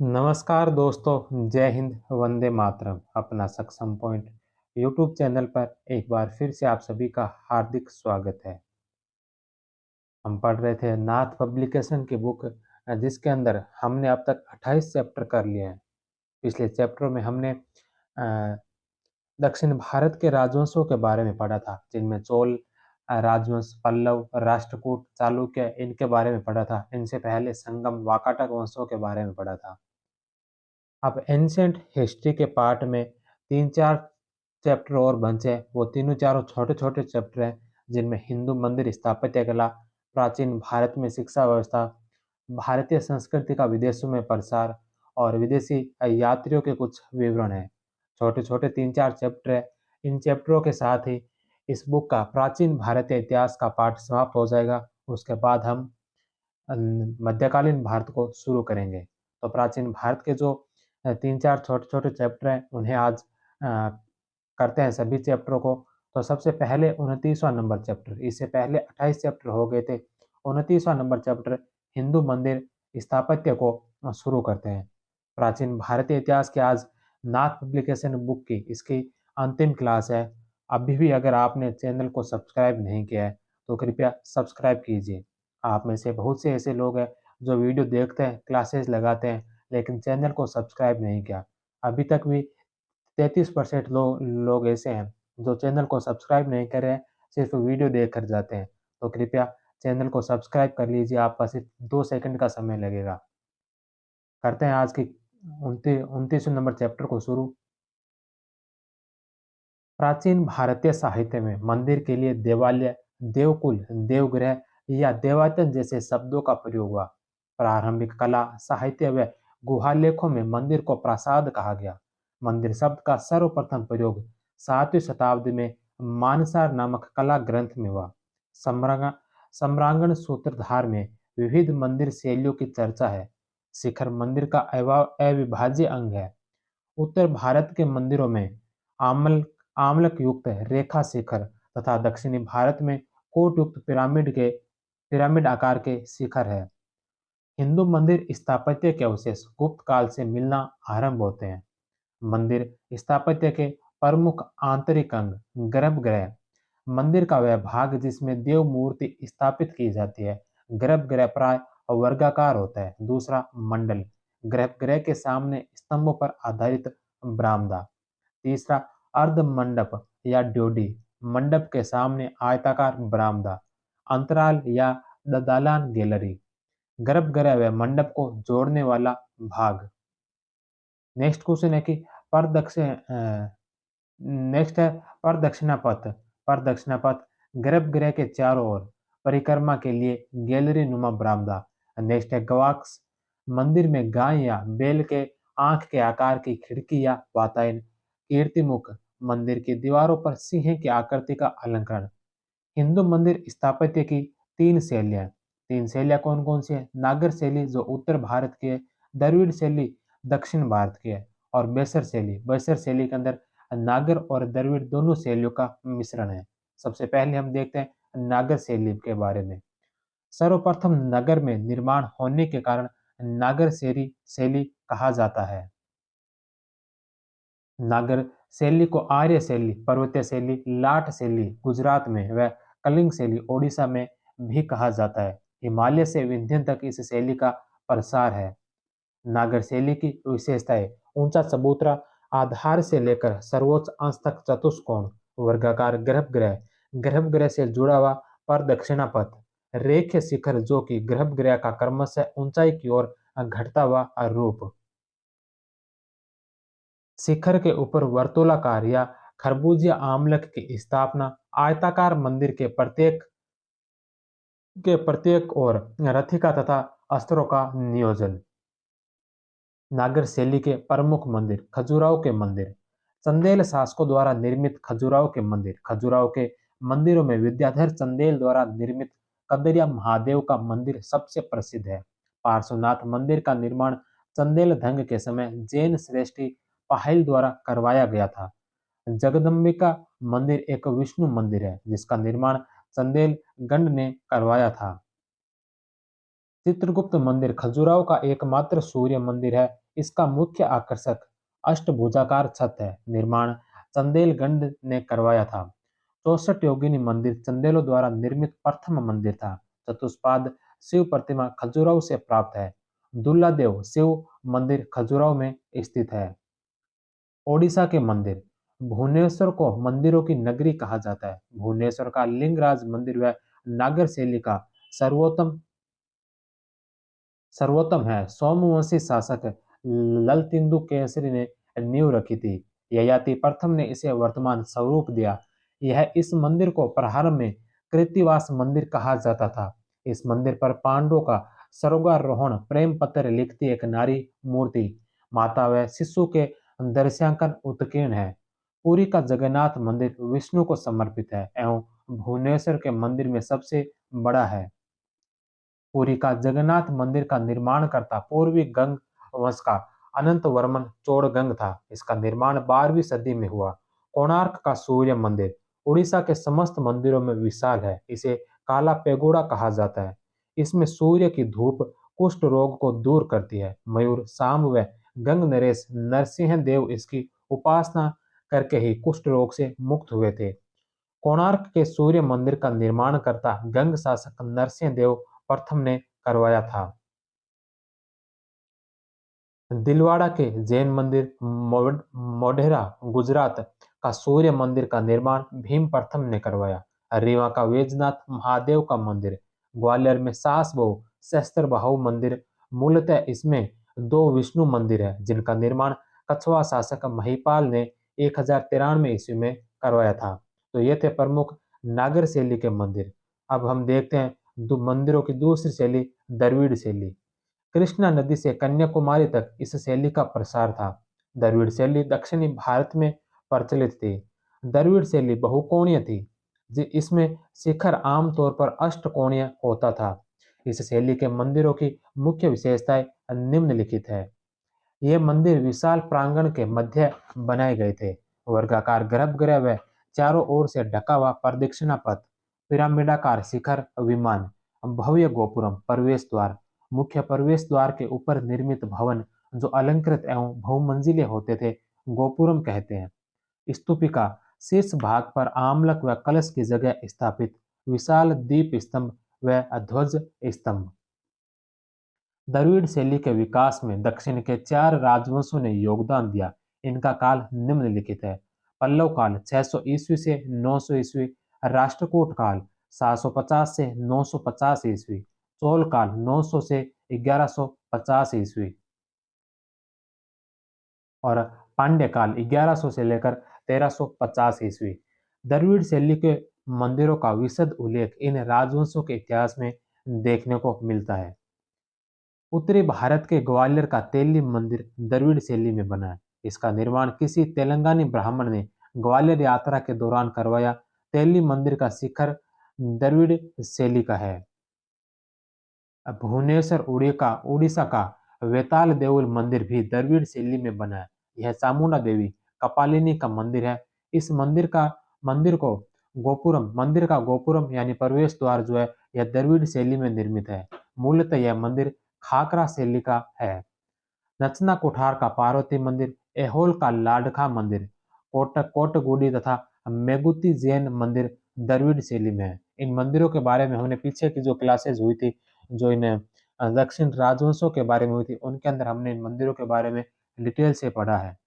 नमस्कार दोस्तों, जय हिंद, वंदे मातरम। अपना सक्षम पॉइंट यूट्यूब चैनल पर एक बार फिर से आप सभी का हार्दिक स्वागत है। हम पढ़ रहे थे नाथ पब्लिकेशन की बुक, जिसके अंदर हमने अब तक 28 चैप्टर कर लिए हैं। पिछले चैप्टरों में हमने अ, दक्षिण भारत के राजवंशों के बारे में पढ़ा था, जिनमें चोल राजवंश, पल्लव, राष्ट्रकूट, चालुक्य, इनके बारे में पढ़ा था। इनसे पहले संगम, वाकाटक वंशों के बारे में पढ़ा था। अब एंशियंट हिस्ट्री के पार्ट में 3-4 चैप्टर और बचे हैं। वो तीनों चारों छोटे-छोटे चैप्टर हैं, जिनमें हिंदू मंदिर स्थापत्य कला, प्राचीन भारत में शिक्षा व्यवस्था, भारतीय संस्कृति का विदेशों में प्रसार और विदेशी यात्रियों के कुछ विवरण हैं। छोटे-छोटे 3-4 चैप्टर हैं। इन चैप्टरों के साथ ही इस बुक का प्राचीन भारतीय इतिहास का पाठ समाप्त हो जाएगा। उसके बाद हम मध्यकालीन भारत को शुरू करेंगे। तो प्राचीन भारत के जो 3-4 छोटे-छोटे चैप्टर हैं, उन्हें आज करते हैं सभी चैप्टरों को। तो सबसे पहले 29वां नंबर चैप्टर, इससे पहले 28 चैप्टर हो गए थे। 29वां नंबर चैप्टर हिंदू मंदिर स्थापत्य को शुरू करते हैं। प्राचीन भारतीय इतिहास की आज नाथ पब्लिकेशन बुक की इसकी अंतिम क्लास है। अभी भी अगर आपने चैनल को सब्सक्राइब नहीं किया है, तो कृपया सब्सक्राइब कीजिए। आप में से बहुत से ऐसे लोग हैं जो वीडियो देखते हैं, क्लासेस लगाते हैं, लेकिन चैनल को सब्सक्राइब नहीं किया। अभी तक भी 33% लोग ऐसे हैं जो चैनल को सब्सक्राइब नहीं कर रहे हैं, सिर्फ वीडियो देख कर जाते हैं। तो कृपया चैनल को सब्सक्राइब कर लीजिए, आपका सिर्फ 2 सेकंड का समय लगेगा। करते हैं आज की 29वें नंबर चैप्टर को शुरू। प्राचीन भारतीय साहित्य में मंदिर के लिए देवालय, देवकुल, देवगृह या देवायतन जैसे शब्दों का प्रयोग हुआ। प्रारंभिक कला, साहित्य व गुहालेखों में मंदिर को प्रासाद कहा गया। मंदिर शब्द का सर्वप्रथम प्रयोग 7वीं शताब्दी में मानसार नामक कला ग्रंथ में हुआ। सम्रांगण सम्रांगण सूत्रधार में विविध मंदिर शैलियों की चर्चा है। शिखर मंदिर का अविभाज्य अंग है। उत्तर भारत के मंदिरों में आमल आमलक युक्त रेखा शिखर तथा दक्षिणी भारत में कोट युक्त पिरामिड आकार के शिखर है। हिंदू मंदिर स्थापत्य के अवशेष गुप्त काल से मिलना आरंभ होते हैं। मंदिर स्थापत्य के प्रमुख आंतरिक अंग गर्भगृह, मंदिर का वह भाग जिसमें देव मूर्ति स्थापित की जाती है। गर्भगृह प्राय वर्गाकार होता है। दूसरा, मंडल, गर्भगृह के सामने स्तंभों पर आधारित बरामदा। तीसरा, अर्ध मंडप या ड्योढ़ी, मंडप के सामने आयताकार बरामदा। अंतराल या दालान गैलरी, गर्भगृह व मंडप को जोड़ने वाला भाग। नेक्स्ट क्वेश्चन है कि प्रदक्षिण नेक्स्ट है प्रदक्षिणापथ। प्रदक्षिणापथ गर्भगृह के चारों ओर परिक्रमा के लिए गैलरी नुमा बरामदा। नेक्स्ट है गवाक्ष, मंदिर में गाय या बैल के आंख के आकार की खिड़की या वातायन। कीर्तिमुख, मंदिर की दीवारों पर सिंह की आकृति का अलंकरण। हिंदू मंदिर स्थापत्य की 3 शैलियाँ। 3 शैलियाँ कौन कौन सी है? नागर शैली जो उत्तर भारत की है, द्रविड़ शैली दक्षिण भारत की है, और बैसर शैली। बैसर शैली के अंदर नागर और द्रविड़ दोनों शैलियों का मिश्रण है। सबसे पहले हम देखते हैं नागर शैली के बारे में। सर्वप्रथम नगर में निर्माण होने के कारण नागर शैली शैली कहा जाता है। नागर शैली को आर्य शैली, पर्वतीय शैली, लाट शैली गुजरात में व कलिंग शैली ओडिशा में भी कहा जाता है। हिमालय से विंध्य तक इस शैली का प्रसार है। नागर शैली की विशेषताएं: ऊंचा चबूतरा, आधार से लेकर सर्वोच्च अंश तक चतुष्कोण, वर्गाकार गर्भगृह, गर्भगृह से जुड़ा हुआ प्रदक्षिणा पथ, रेख्य शिखर जो कि गर्भगृह का क्रमशः ऊंचाई की ओर घटता हुआ रूप। शिखर के ऊपर वर्तुलाकार या खरबूजिया आमलक की स्थापना, आयताकार मंदिर के प्रत्येक ओर रथिका तथा अस्त्रों का नियोजन। नागर शैली के प्रमुख मंदिर: खजुराहो के मंदिर, चंदेल शासकों द्वारा निर्मित खजुराहो के मंदिर। खजुराहो के मंदिरों में विद्याधर चंदेल द्वारा निर्मित कदरिया महादेव का मंदिर सबसे प्रसिद्ध है। पार्श्वनाथ मंदिर का निर्माण चंदेल धंग के समय जैन श्रेष्ठी पाहिल द्वारा करवाया गया था। जगदम्बिका मंदिर एक विष्णु मंदिर है जिसका निर्माण चंदेल गण ने करवाया था। चित्रगुप्त मंदिर खजुराहो का एकमात्र सूर्य मंदिर है। इसका मुख्य आकर्षक अष्टभुजाकार छत है। निर्माण चंदेलगढ़ ने करवाया था। 64 योगिनी मंदिर चंदेलों द्वारा निर्मित प्रथम मंदिर था। चतुष्पाद शिव प्रतिमा खजुराहो से प्राप्त है। दुल्लादेव शिव मंदिर खजुराहो में स्थित है। ओडिशा के मंदिर। भुवनेश्वर को मंदिरों की नगरी कहा जाता है। भुवनेश्वर का लिंगराज मंदिर व नागर शैली का सर्वोत्तम सर्वोत्तम है। सोमवंशी शासक ललतिंदु केसरी ने नींव रखी थी। ययाति प्रथम ने इसे वर्तमान स्वरूप दिया। यह इस मंदिर को प्रारंभ में कृत्तिवास मंदिर कहा जाता था। इस मंदिर पर पांडवों का स्वर्गारोहण प्रेम पत्र लिखती एक नारी मूर्ति माता व शिशु के दर्शांकन उत्कीर्ण है। पुरी का जगन्नाथ मंदिर विष्णु को समर्पित है एवं भुवनेश्वर के मंदिर में सबसे बड़ा है। पुरी का जगन्नाथ मंदिर का निर्माणकर्ता पूर्वी गंग वंश का अनंत वर्मन चोड़गंग था। इसका निर्माण 12वीं सदी में हुआ। कोणार्क का सूर्य मंदिर उड़ीसा के समस्त मंदिरों में विशाल है। इसे काला पेगोड़ा कहा जाता है। इसमें सूर्य की धूप कुष्ठ रोग को दूर करती है। मयूर सांब व गंग नरेश नरसिंह देव इसकी उपासना करके ही कुष्ठ रोग से मुक्त हुए थे। कोणार्क के सूर्य मंदिर का निर्माणकर्ता गंग शासक नरसिंह देव प्रथम ने करवाया था। दिलवाड़ा के जैन मंदिर मोढेरा गुजरात का सूर्य मंदिर का निर्माण भीम प्रथम ने करवाया। रीवा का वैजनाथ महादेव का मंदिर ग्वालियर में सास बहु सहस्त्र बाहु मंदिर मूलतः इसमें दो विष्णु मंदिर है जिनका निर्माण कछवा शासक महिपाल ने 1093 ईस्वी में करवाया था। तो ये थे प्रमुख नागर शैली के मंदिर। अब हम देखते हैं मंदिरों की दूसरी शैली द्रविड़ शैली। कृष्णा नदी से कन्याकुमारी तक इस शैली का प्रसार था। द्रविड़ शैली दक्षिणी भारत में प्रचलित थी। द्रविड़ शैली बहुकोणीय थी। इसमें शिखर आमतौर पर अष्टकोणीय होता था। इस शैली के मंदिरों की मुख्य विशेषताएं निम्नलिखित है। ये मंदिर विशाल प्रांगण के मध्य बनाए गए थे। वर्गाकार गर्भगृह व चारों ओर से ढका हुआ प्रदक्षिणा पथ, पिरामिडाकार शिखर विमान, भव्य गोपुरम, प्रवेश द्वार। मुख्य प्रवेश द्वार के ऊपर निर्मित भवन जो अलंकृत एवं बहुमंजिले होते थे गोपुरम कहते हैं। स्तूपिका शीर्ष भाग पर आमलक व कलश की जगह स्थापित विशाल दीप स्तंभ व ध्वज स्तंभ। द्रविड़ शैली के विकास में दक्षिण के 4 राजवंशों ने योगदान दिया। इनका काल निम्नलिखित है। पल्लव काल 600 ईस्वी से 900 ईस्वी, राष्ट्रकूट काल 750 से 950 ईस्वी, चोल काल 900 से 1150 ईस्वी और पांड्य काल 1100 से लेकर 1350 ईस्वी। द्रविड़ शैली के मंदिरों का विशद उल्लेख इन राजवंशों के इतिहास में देखने को मिलता है। उत्तरी भारत के ग्वालियर का तेली मंदिर द्रविड़ शैली में बना है। इसका निर्माण किसी तेलंगानी ब्राह्मण ने ग्वालियर यात्रा के दौरान करवाया। तेली मंदिर का शिखर द्रविड़ शैली का है। भुवनेश्वर उड़ीसा का वेताल देउल मंदिर भी द्रविड़ शैली में बना है। यह चामुंडा देवी कपालिनी का मंदिर है। इस मंदिर को मंदिर का गोपुरम यानी प्रवेश द्वार जो है यह द्रविड़ शैली में निर्मित है। मूलतः यह मंदिर खाकरा शैली का है। नचना कुठार का पार्वती मंदिर, एहोल का लाडखा मंदिर, कोटगुडी तथा मेगुती जैन मंदिर द्रविड़ शैली में है। इन मंदिरों के बारे में हमने पीछे की जो क्लासेस हुई थी, जो इन दक्षिण राजवंशों के बारे में हुई थी, उनके अंदर हमने इन मंदिरों के बारे में डिटेल से पढ़ा है।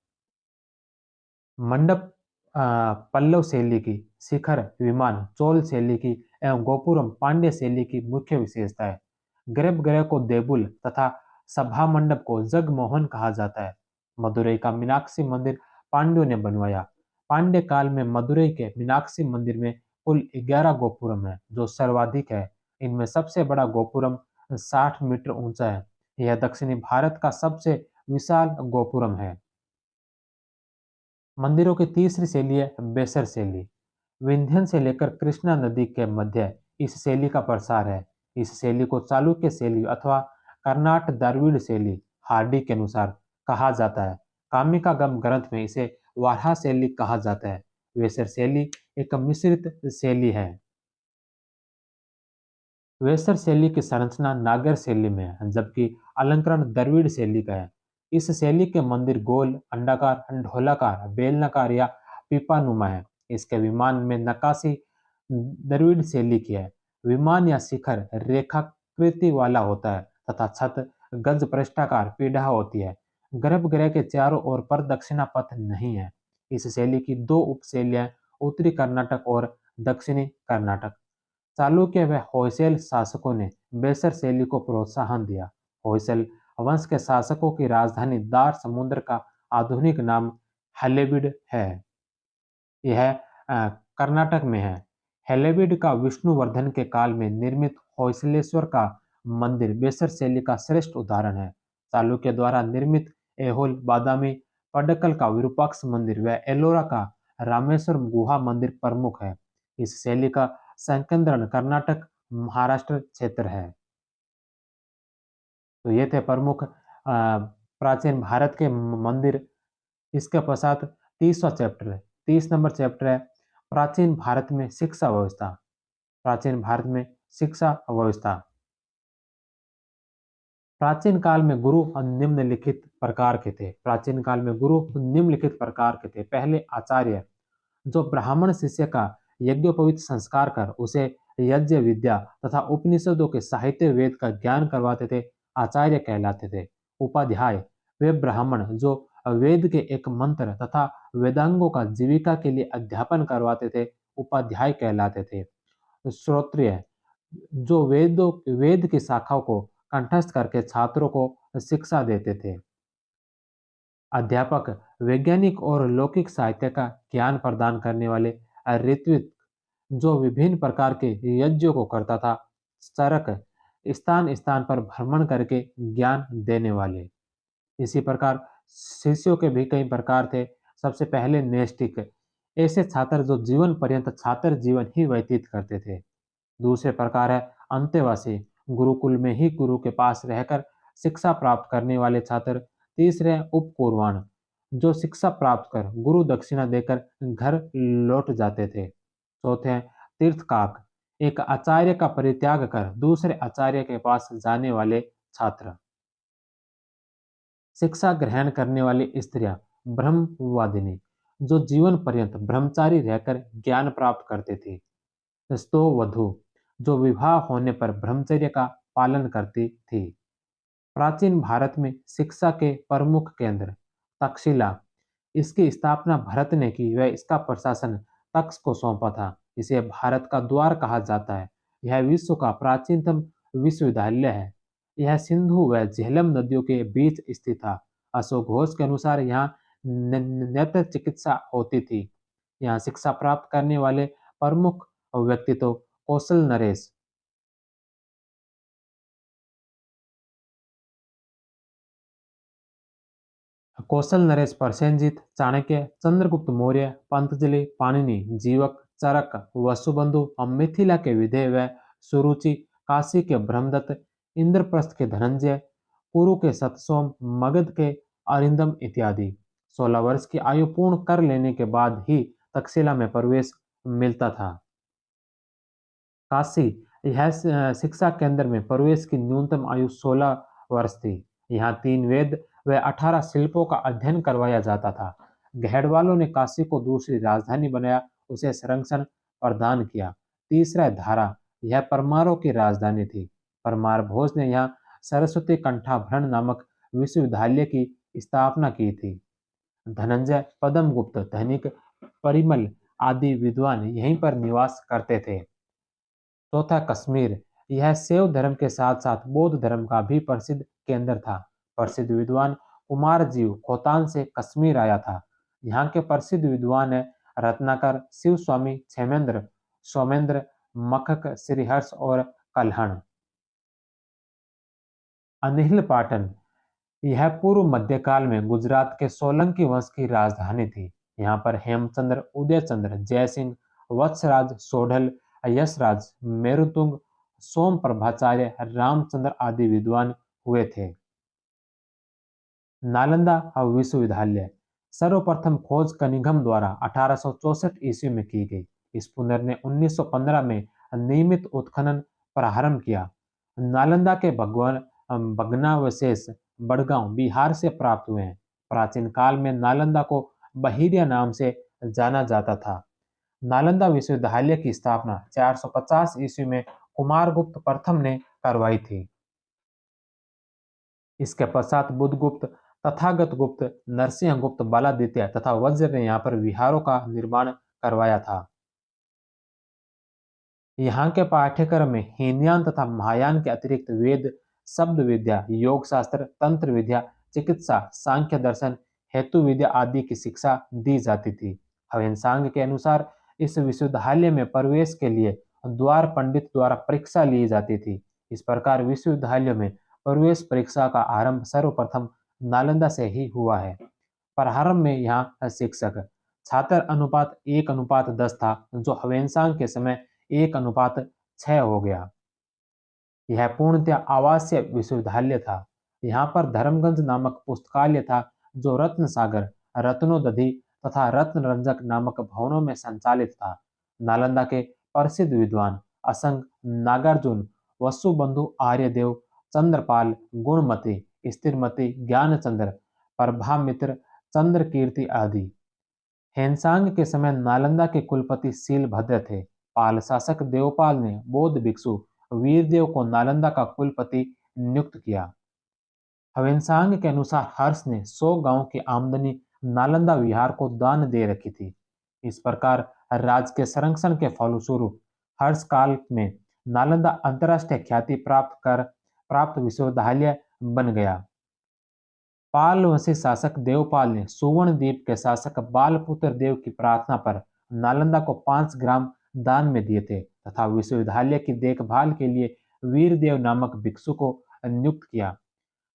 मंडप पल्लव शैली की, शिखर विमान चोल शैली की एवं गोपुरम पांड्य शैली की मुख्य विशेषता है। गर्भगृह को देबुल तथा सभा मंडप को जगमोहन कहा जाता है। मदुरई का मीनाक्षी मंदिर पांड्यों ने बनवाया। पांड्य काल में मदुरई के मीनाक्षी मंदिर में कुल 11 गोपुरम है जो सर्वाधिक है। इनमें सबसे बड़ा गोपुरम 60 मीटर ऊंचा है। यह दक्षिणी भारत का सबसे विशाल गोपुरम है। मंदिरों की तीसरी शैली है बेसर शैली। विंध्यन से लेकर कृष्णा नदी के मध्य इस शैली का प्रसार है। इस शैली को चालुक्य शैली अथवा कर्नाट द्रविड़ शैली हार्डी के अनुसार कहा जाता है। कामिका गम ग्रंथ में इसे वारहा शैली कहा जाता है। वेसर शैली एक मिश्रित शैली है। वेसर शैली की संरचना नागर शैली में है जबकि अलंकरण द्रविड़ शैली का है। इस शैली के मंदिर गोल, अंडाकार, ढोलाकार, बेलनाकार या पीपानुमा है। इसके विमान में नक्काशी द्रविड़ शैली की है। विमान या शिखर रेखाकृति वाला होता है तथा छत गज पृष्ठाकार पीढ़ा होती है। गर्भगृह के चारों ओर पर दक्षिणा पथ नहीं है। इस शैली की दो उपशैलियां उत्तरी कर्नाटक और दक्षिणी कर्नाटक। चालुक्य व होयसल शासकों ने बेसर शैली को प्रोत्साहन दिया। होयसल वंश के शासकों की राजधानी दार समुद्र का आधुनिक नाम हलेबीड है। यह कर्नाटक में है। हेलेबीड का विष्णुवर्धन के काल में निर्मित होयसलेश्वर का मंदिर बेसर शैली का श्रेष्ठ उदाहरण है। चालुक्य द्वारा निर्मित एहोल, बादामी, पड्डकल का विरूपाक्ष मंदिर व एलोरा का रामेश्वर गुहा मंदिर प्रमुख है। इस शैली का संकेंद्रण कर्नाटक महाराष्ट्र क्षेत्र है। तो ये थे प्रमुख प्राचीन भारत के मंदिर। इसके पश्चात 30वां चैप्टर है। 30 नंबर चैप्टर है प्राचीन भारत में शिक्षा व्यवस्था। प्राचीन भारत में शिक्षा व्यवस्था। प्राचीन काल में गुरु निम्नलिखित प्रकार के थे। प्राचीन काल में गुरु निम्नलिखित प्रकार के थे। पहले आचार्य, जो ब्राह्मण शिष्य का यज्ञोपवीत संस्कार कर उसे यज्ञ विद्या तथा उपनिषदों के साहित्य वेद का ज्ञान करवाते थे, आचार्य कहलाते थे। उपाध्याय, वे ब्राह्मण जो वेद के एक मंत्र तथा वेदांगों का जीविका के लिए अध्यापन करवाते थे, उपाध्याय कहलाते थे। श्रोत्रिय, जो वेद की शाखाओं को कंठस्थ करके छात्रों को शिक्षा देते थे। अध्यापक, वैज्ञानिक और लौकिक साहित्य का ज्ञान प्रदान करने वाले। ऋत्विक, जो विभिन्न प्रकार के यज्ञों को करता था। चरक, स्थान स्थान पर भ्रमण करके ज्ञान देने वाले। इसी प्रकार शिष्यों के भी कई प्रकार थे। सबसे पहले नैष्ठिक, ऐसे छात्र जो जीवन पर्यंत छात्र जीवन ही व्यतीत करते थे। दूसरे प्रकार है अंतेवासी, गुरुकुल में ही गुरु के पास रहकर शिक्षा प्राप्त करने वाले छात्र। तीसरे हैं उपकुर्वाण, जो शिक्षा प्राप्त कर गुरु दक्षिणा देकर घर लौट जाते थे। चौथे हैं तीर्थकाक, एक आचार्य का परित्याग कर दूसरे आचार्य के पास जाने वाले छात्र। शिक्षा ग्रहण करने वाली स्त्रियां ब्रह्मवादिनी, जो जीवन पर्यंत ब्रह्मचारी रहकर ज्ञान प्राप्त करती थी। स्तो वधु, जो विवाह होने पर ब्रह्मचर्य का पालन करती थी। प्राचीन भारत में शिक्षा के प्रमुख केंद्र। तक्षशिला, इसकी स्थापना भरत ने की व इसका प्रशासन तक्ष को सौंपा था। इसे भारत का द्वार कहा जाता है। यह विश्व का प्राचीनतम विश्वविद्यालय है। यह सिंधु व झेलम नदियों के बीच स्थित था। अशोक घोष के अनुसार यहाँ नेत्र चिकित्सा होती थी। यहाँ शिक्षा प्राप्त करने वाले प्रमुख व्यक्तित्व कौशल नरेश, प्रसेनजीत, चाणक्य, चंद्रगुप्त मौर्य, पतंजलि, पाणिनि, जीवक, चरक, वसुबंधु, मिथिला के विधेय व सुरुचि, काशी के ब्रह्मदत्त, इंद्रप्रस्थ के धनंजय, कुरु के सतसोम, मगध के अरिंदम इत्यादि। 16 वर्ष की आयु पूर्ण कर लेने के बाद ही तक्षशिला में प्रवेश मिलता था। काशी, यह शिक्षा केंद्र में प्रवेश की न्यूनतम आयु 16 वर्ष थी। यहाँ 3 वेद व 18 शिल्पों का अध्ययन करवाया जाता था। गहड़वालों ने काशी को दूसरी राजधानी बनाया, उसे संरक्षण प्रदान किया। तीसरा है धारा, यह परमारों की राजधानी थी। परमार भोज ने यहाँ सरस्वती कंठाभरण नामक विश्वविद्यालय की स्थापना की थी। धनंजय, पद्मगुप्त, धनिक, परिमल आदि विद्वान यहीं पर निवास करते थे। चौथा कश्मीर, यह शैव धर्म के साथ साथ बौद्ध धर्म का भी प्रसिद्ध केंद्र था। प्रसिद्ध विद्वान कुमारजीव खोतान से कश्मीर आया था। यहाँ के प्रसिद्ध विद्वान है रत्नाकर, शिव स्वामी, क्षेमेंद्र, सोमेंद्र, मखक, श्रीहर्ष और कल्हण। अनिहिल पाटन, यह पूर्व मध्यकाल में गुजरात के सोलंकी वंश की राजधानी थी। यहाँ पर हेमचंद्र, उदयचंद्र, जयसिंह, वत्सराज, सोढल, यशराज, मेरुतुंग, सोम प्रभाचार्य, रामचंद्र आदि विद्वान हुए थे। नालंदा विश्वविद्यालय, सर्वप्रथम खोज कनिंघम द्वारा 1864 ईस्वी में की गई। स्पूनर ने 1915 में नियमित उत्खनन प्रारंभ किया। नालंदा के भगवान भग्नावशेष बड़गांव बिहार से प्राप्त हुए हैं। प्राचीन काल में नालंदा को बहिरिया नाम से जाना जाता था। नालंदा विश्वविद्यालय की स्थापना 450 ईस्वी में कुमारगुप्त प्रथम ने करवाई थी। इसके पश्चात बुधगुप्त, तथागत गुप्त, नरसिंह गुप्त, बालादित्य तथा वज्र ने यहाँ पर विहारों का निर्माण करवाया था। यहाँ के पाठ्यक्रम में हीनयान तथा महायान के अतिरिक्त वेद, शब्द विद्या, योग शास्त्र, तंत्र विद्या, चिकित्सा, सांख्य दर्शन, हेतु विद्या आदि की शिक्षा दी जाती थी। हवेनसांग के अनुसार इस विश्वविद्यालय में प्रवेश के लिए द्वार पंडित द्वारा परीक्षा ली जाती थी। इस प्रकार विश्वविद्यालय में प्रवेश परीक्षा का आरंभ सर्वप्रथम नालंदा से ही हुआ है। प्रारंभ में यहाँ शिक्षक छात्र अनुपात 1:10 था, जो हवेनसांग के समय 1:6 हो गया। यह पूर्णतः आवासीय विश्वविद्यालय था। यहाँ पर धर्मगंज नामक पुस्तकालय था, जो रत्न सागर, रत्नोदधि तथा रत्नरंजक नामक भवनों में संचालित था। नालंदा के प्रसिद्ध विद्वान असंग, नागार्जुन, वसुबंधु आर्यदेव, चंद्रपाल, गुणमती, स्थिरमती, ज्ञानचंद्र, प्रभामित्र, चंद्रकीर्ति आदि। हेनसांग के समय नालंदा के कुलपति शीलभद्र थे। पाल शासक देवपाल ने बौद्ध भिक्षु वीरदेव को नालंदा का कुलपति नियुक्त किया। हवेनसांग के अनुसार हर्ष ने 100 गांव की आमदनी नालंदा विहार को दान दे रखी थी। इस प्रकार राज्य के संरक्षण के फलस्वरूप हर्ष काल में नालंदा अंतरराष्ट्रीय ख्याति प्राप्त विश्वविद्यालय बन गया। पालवंशी शासक देवपाल ने सुवर्णद्वीप के शासक बालपुत्र देव की प्रार्थना पर नालंदा को 5 ग्राम दान में दिए थे तथा विश्वविद्यालय की देखभाल के लिए वीरदेव नामक भिक्षु को नियुक्त किया।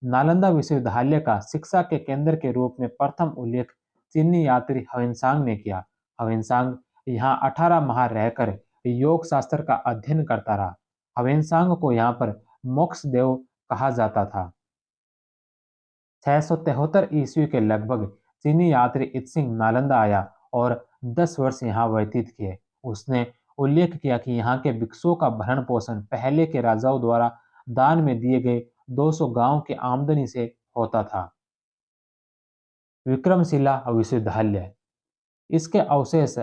नालंदा विश्वविद्यालय का शिक्षा के केंद्र के रूप में प्रथम उल्लेख चीनी यात्री हवेनसांग ने किया। हवेनसांग यहाँ 18 माह रहकर योग शास्त्र का अध्ययन करता रहा। हवेनसांग को यहाँ पर मोक्ष देव कहा जाता था। 673 ईस्वी के लगभग चीनी यात्री इत्सिंग नालंदा आया और 10 वर्ष यहाँ व्यतीत किए। उसने उल्लेख किया कि यहाँ के भिक्षुओं का भरण पोषण पहले के राजाओं द्वारा दान में दिए गए 200 गांव की आमदनी से होता था। विक्रमशिला विश्वविद्यालय, इसके अवशेष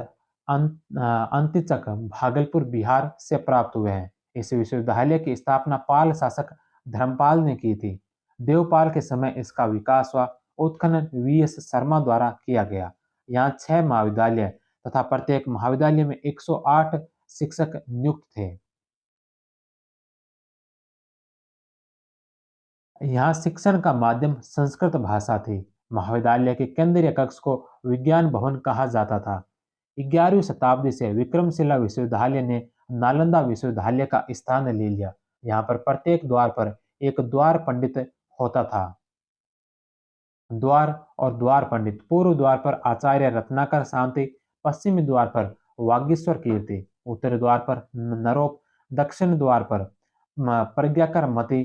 अंतिचक भागलपुर बिहार से प्राप्त हुए हैं। इस विश्वविद्यालय की स्थापना पाल शासक धर्मपाल ने की थी। देवपाल के समय इसका विकास हुआ। उत्खनन वीएस शर्मा द्वारा किया गया। यहाँ 6 महाविद्यालय तथा प्रत्येक महाविद्यालय में 108 शिक्षक नियुक्त थे। यहाँ शिक्षण का माध्यम संस्कृत भाषा थी। महाविद्यालय के केंद्रीय कक्ष को विज्ञान भवन कहा जाता था। 11वीं शताब्दी से विक्रमशिला विश्वविद्यालय ने नालंदा विश्वविद्यालय का स्थान ले लिया। यहाँ पर प्रत्येक द्वार पर एक द्वार पंडित होता था। द्वार और द्वार पंडित: पूर्व द्वार पर आचार्य रत्नाकर शांति, पश्चिमी द्वार पर वागीश्वर कीर्ति, उत्तर द्वार पर नरोप, दक्षिण द्वार पर प्रज्ञाकर मति,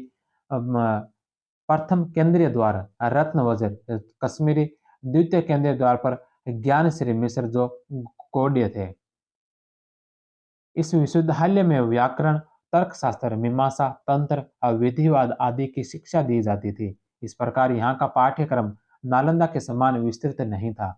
प्रथम केंद्रीय द्वार रत्नवज्र कश्मीरी, द्वितीय केंद्रीय द्वार पर ज्ञानश्री मिश्र जो गौड़ीय थे। इस विश्वविद्यालय में व्याकरण, तर्कशास्त्र, मीमांसा, तंत्र और विधिवाद आदि की शिक्षा दी जाती थी। इस प्रकार यहाँ का पाठ्यक्रम नालंदा के समान विस्तृत नहीं था।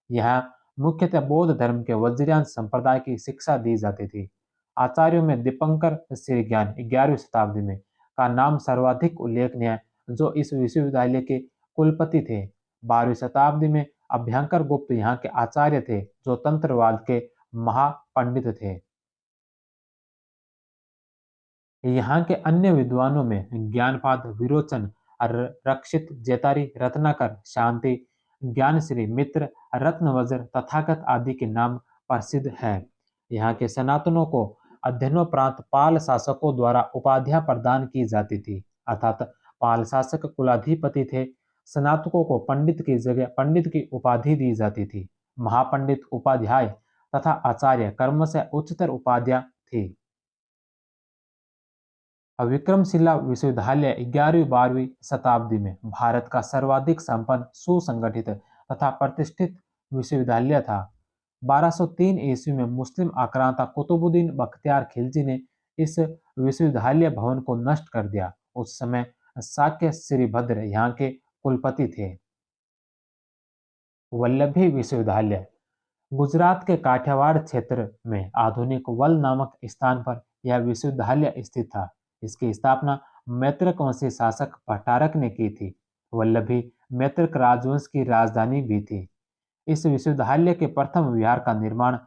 यहाँ मुख्यतः बौद्ध धर्म के वज्रयान संप्रदाय की शिक्षा दी जाती थी। आचार्यों में दीपंकर श्रीज्ञान 11वीं शताब्दी में का नाम सर्वाधिक उल्लेखनीय है, जो इस विश्वविद्यालय के कुलपति थे। 12वीं शताब्दी में अभ्यंकर गुप्त यहाँ के आचार्य थे, जो तंत्रवाद के महापंडित थे। यहाँ के अन्य विद्वानों में ज्ञानपाद, विरोचन, रक्षित, जेतारी, रत्नाकर, शांति, ज्ञानश्री, मित्र, रत्नवज्र, तथागत आदि के नाम प्रसिद्ध हैं। यहाँ के सनातनों को अध्ययनोपरांत पाल शासकों द्वारा उपाधियां प्रदान की जाती थी, अर्थात पाल शासक कुलाधिपति थे। स्नातकों को पंडित की जगह पंडित की उपाधि दी जाती थी। महापंडित, उपाध्याय तथा आचार्य क्रमशः उच्चतर उपाधियां थी। विक्रमशिला विश्वविद्यालय 11वीं-12वीं शताब्दी में भारत का सर्वाधिक संपन्न, सुसंगठित तथा प्रतिष्ठित विश्वविद्यालय था। 1203 ईस्वी में मुस्लिम आक्रांता कुतुबुद्दीन बख्तियार खिलजी ने इस विश्वविद्यालय भवन को नष्ट कर दिया। उस समय शाक्य श्रीभद्र यहाँ के कुलपति थे। वल्लभी विश्वविद्यालय गुजरात के काठियावाड़ क्षेत्र में आधुनिक वल नामक स्थान पर यह विश्वविद्यालय स्थित था। इसकी स्थापना मैत्रक वंशी शासक भट्टारक ने की थी। वल्लभी मैत्रक राजवंश की राजधानी भी थी। इस विश्वविद्यालय के प्रथम विहार का निर्माण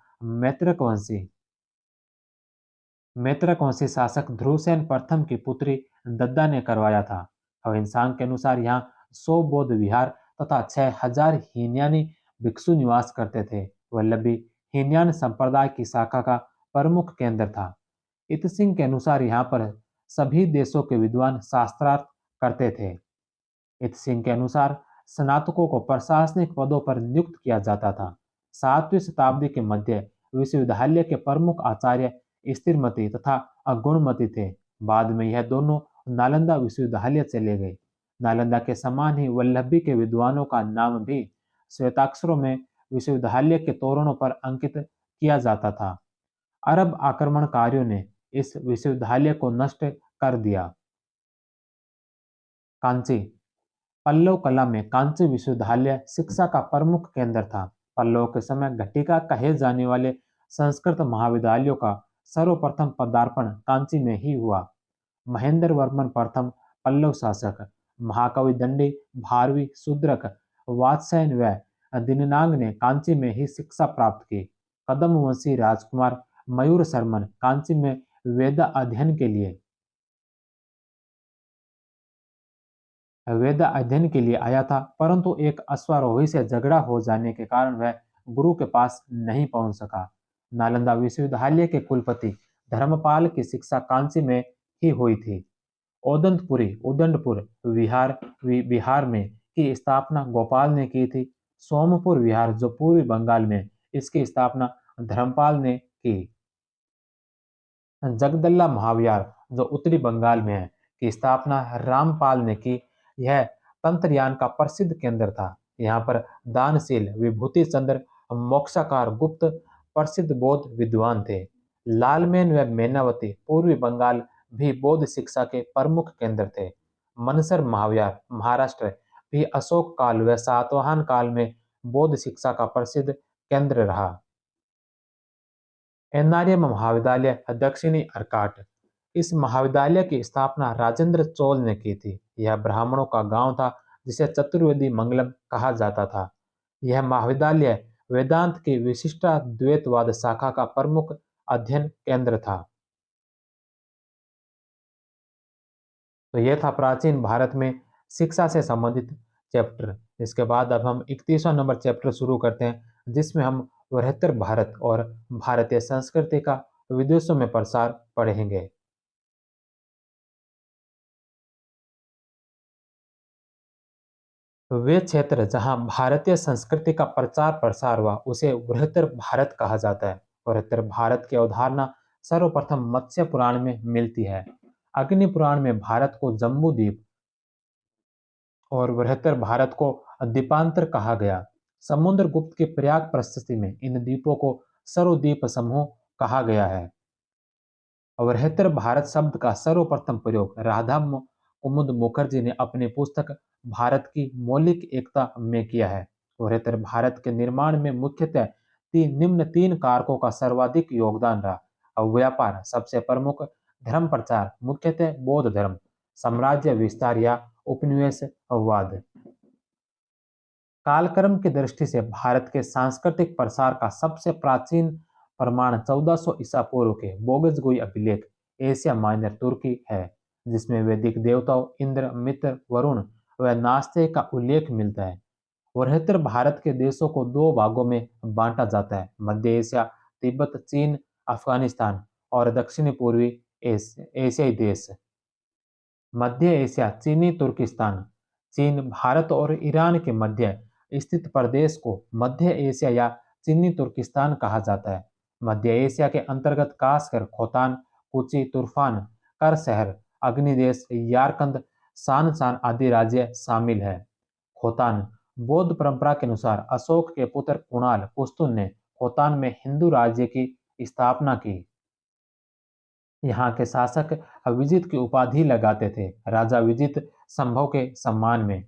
मैत्रक वंशी शासक ध्रुवसेन प्रथम की पुत्री दद्दा ने करवाया था। अविंसांग के अनुसार यहाँ 100 बौद्ध विहार तथा 6000 हीनयानी भिक्षु निवास करते थे। वल्लभी हीनयान संप्रदाय की शाखा का प्रमुख केंद्र था। इत सिंह के अनुसार यहाँ पर सभी देशों के विद्वान शास्त्रार्थ करते थे। इत सिंह के अनुसार स्नातकों को प्रशासनिक पदों पर नियुक्त किया जाता था। 7वीं शताब्दी के मध्य विश्वविद्यालय के प्रमुख आचार्य स्थिरमती तथा अगुणमती थे। बाद में यह दोनों नालंदा विश्वविद्यालय चले गए। नालंदा के समान ही वल्लभी के विद्वानों का नाम भी श्वेताक्षरों में विश्वविद्यालय के तोरणों पर अंकित किया जाता था। अरब आक्रमणकारियों ने इस विश्वविद्यालय को नष्ट कर दिया। कांची पल्लव कला में कांची विश्वविद्यालय शिक्षा का प्रमुख केंद्र था। पल्लव के समय घटिका कहे जाने वाले संस्कृत महाविद्यालयों का सर्वप्रथम पदार्पण कांची में ही हुआ। महेंद्र वर्मन प्रथम पल्लव शासक, महाकवि दंडी, भारवी, शूद्रक, वात्स्यायन व दीननाग ने कांची में ही शिक्षा प्राप्त की। कदम वंशी राजकुमार मयूर शर्मन कांची में वेद अध्ययन के लिए आया था, परंतु एक अश्वारोही से झगड़ा हो जाने के कारण वह गुरु के पास नहीं पहुंच सका। नालंदा विश्वविद्यालय के कुलपति धर्मपाल की शिक्षा कांची में ही हुई थी। ओदंतपुरी उदंडपुर बिहार में की स्थापना गोपाल ने की थी। सोमपुर विहार जो पूर्वी बंगाल में, इसकी स्थापना धर्मपाल ने की। जगदल्ला महाविहार जो उत्तरी बंगाल में है, की स्थापना रामपाल ने की। यह तंत्रयान का प्रसिद्ध केंद्र था। यहाँ पर दानशील विभूति चंद्र मोक्षाकार गुप्त प्रसिद्ध बौद्ध विद्वान थे। लालमेन व मेनावती पूर्वी बंगाल भी बौद्ध शिक्षा के प्रमुख केंद्र थे। मनसर महाविहार महाराष्ट्र भी अशोक काल व सातवाहन काल में बौद्ध शिक्षा का प्रसिद्ध केंद्र रहा। एन्नारियम महाविद्यालय दक्षिणी अर्काट इस महाविद्यालय की स्थापना राजेंद्र चोल ने की थी। यह ब्राह्मणों का गांव था जिसे चतुर्वेदी मंगलम कहा जाता था। यह महाविद्यालय वेदांत की विशिष्टाद्वैतवाद शाखा का प्रमुख अध्ययन केंद्र था। तो यह था प्राचीन भारत में शिक्षा से संबंधित चैप्टर। इसके बाद अब हम 31वां नंबर चैप्टर शुरू करते हैं, जिसमें हम बृहत्तर भारत और भारतीय संस्कृति का विदेशों में प्रसार पढ़ेंगे। वे क्षेत्र जहां भारतीय संस्कृति का प्रचार प्रसार हुआ उसे बृहत्तर भारत कहा जाता है। बृहत्तर भारत की अवधारणा सर्वप्रथम मत्स्य पुराण में मिलती है। अग्नि पुराण में भारत को जम्बू द्वीप और बृहत्तर भारत को द्वीपांतर कहा गया। समुद्रगुप्त की प्रयाग प्रशस्ति में इन द्वीपों को सर्वद्वीप समूह कहा गया है। बृहत्तर भारत शब्द का सर्वप्रथम प्रयोग राधा कुमुद मुखर्जी ने अपनी पुस्तक भारत की मौलिक एकता में किया है। बृहत्तर भारत के निर्माण में मुख्यतः निम्न तीन कारकों का सर्वाधिक योगदान रहा। व्यापार सबसे प्रमुख, धर्म प्रचार मुख्यतः बौद्ध धर्म, साम्राज्य विस्तार या उपनिवेशवाद। कालक्रम की दृष्टि से भारत के सांस्कृतिक प्रसार का सबसे प्राचीन प्रमाण 1400 ईसा पूर्व के बोगजगुई अभिलेख एशिया माइनर तुर्की है, जिसमें वैदिक देवताओं इंद्र, मित्र, वरुण व नास्ते का उल्लेख मिलता है। बृहत्तर भारत के देशों को दो भागों में बांटा जाता है: मध्य एशिया, तिब्बत, चीन, अफगानिस्तान और दक्षिणी पूर्वी एशियाई देश। मध्य एशिया चीनी तुर्किस्तान, चीन, भारत और ईरान के मध्य स्थित प्रदेश को मध्य एशिया या चीनी तुर्किस्तान कहा जाता है। मध्य एशिया के अंतर्गत खासकर खोतान, कुची, तुर्फान, कर शहर, अग्निदेश, यारकंद, शानशान आदि राज्य शामिल है। खोतान बौद्ध परंपरा के अनुसार अशोक के पुत्र कुणाल पुस्तुन ने खोतान में हिंदू राज्य की स्थापना की। यहाँ के शासक विजित की उपाधि लगाते थे। राजा विजित संभव के सम्मान में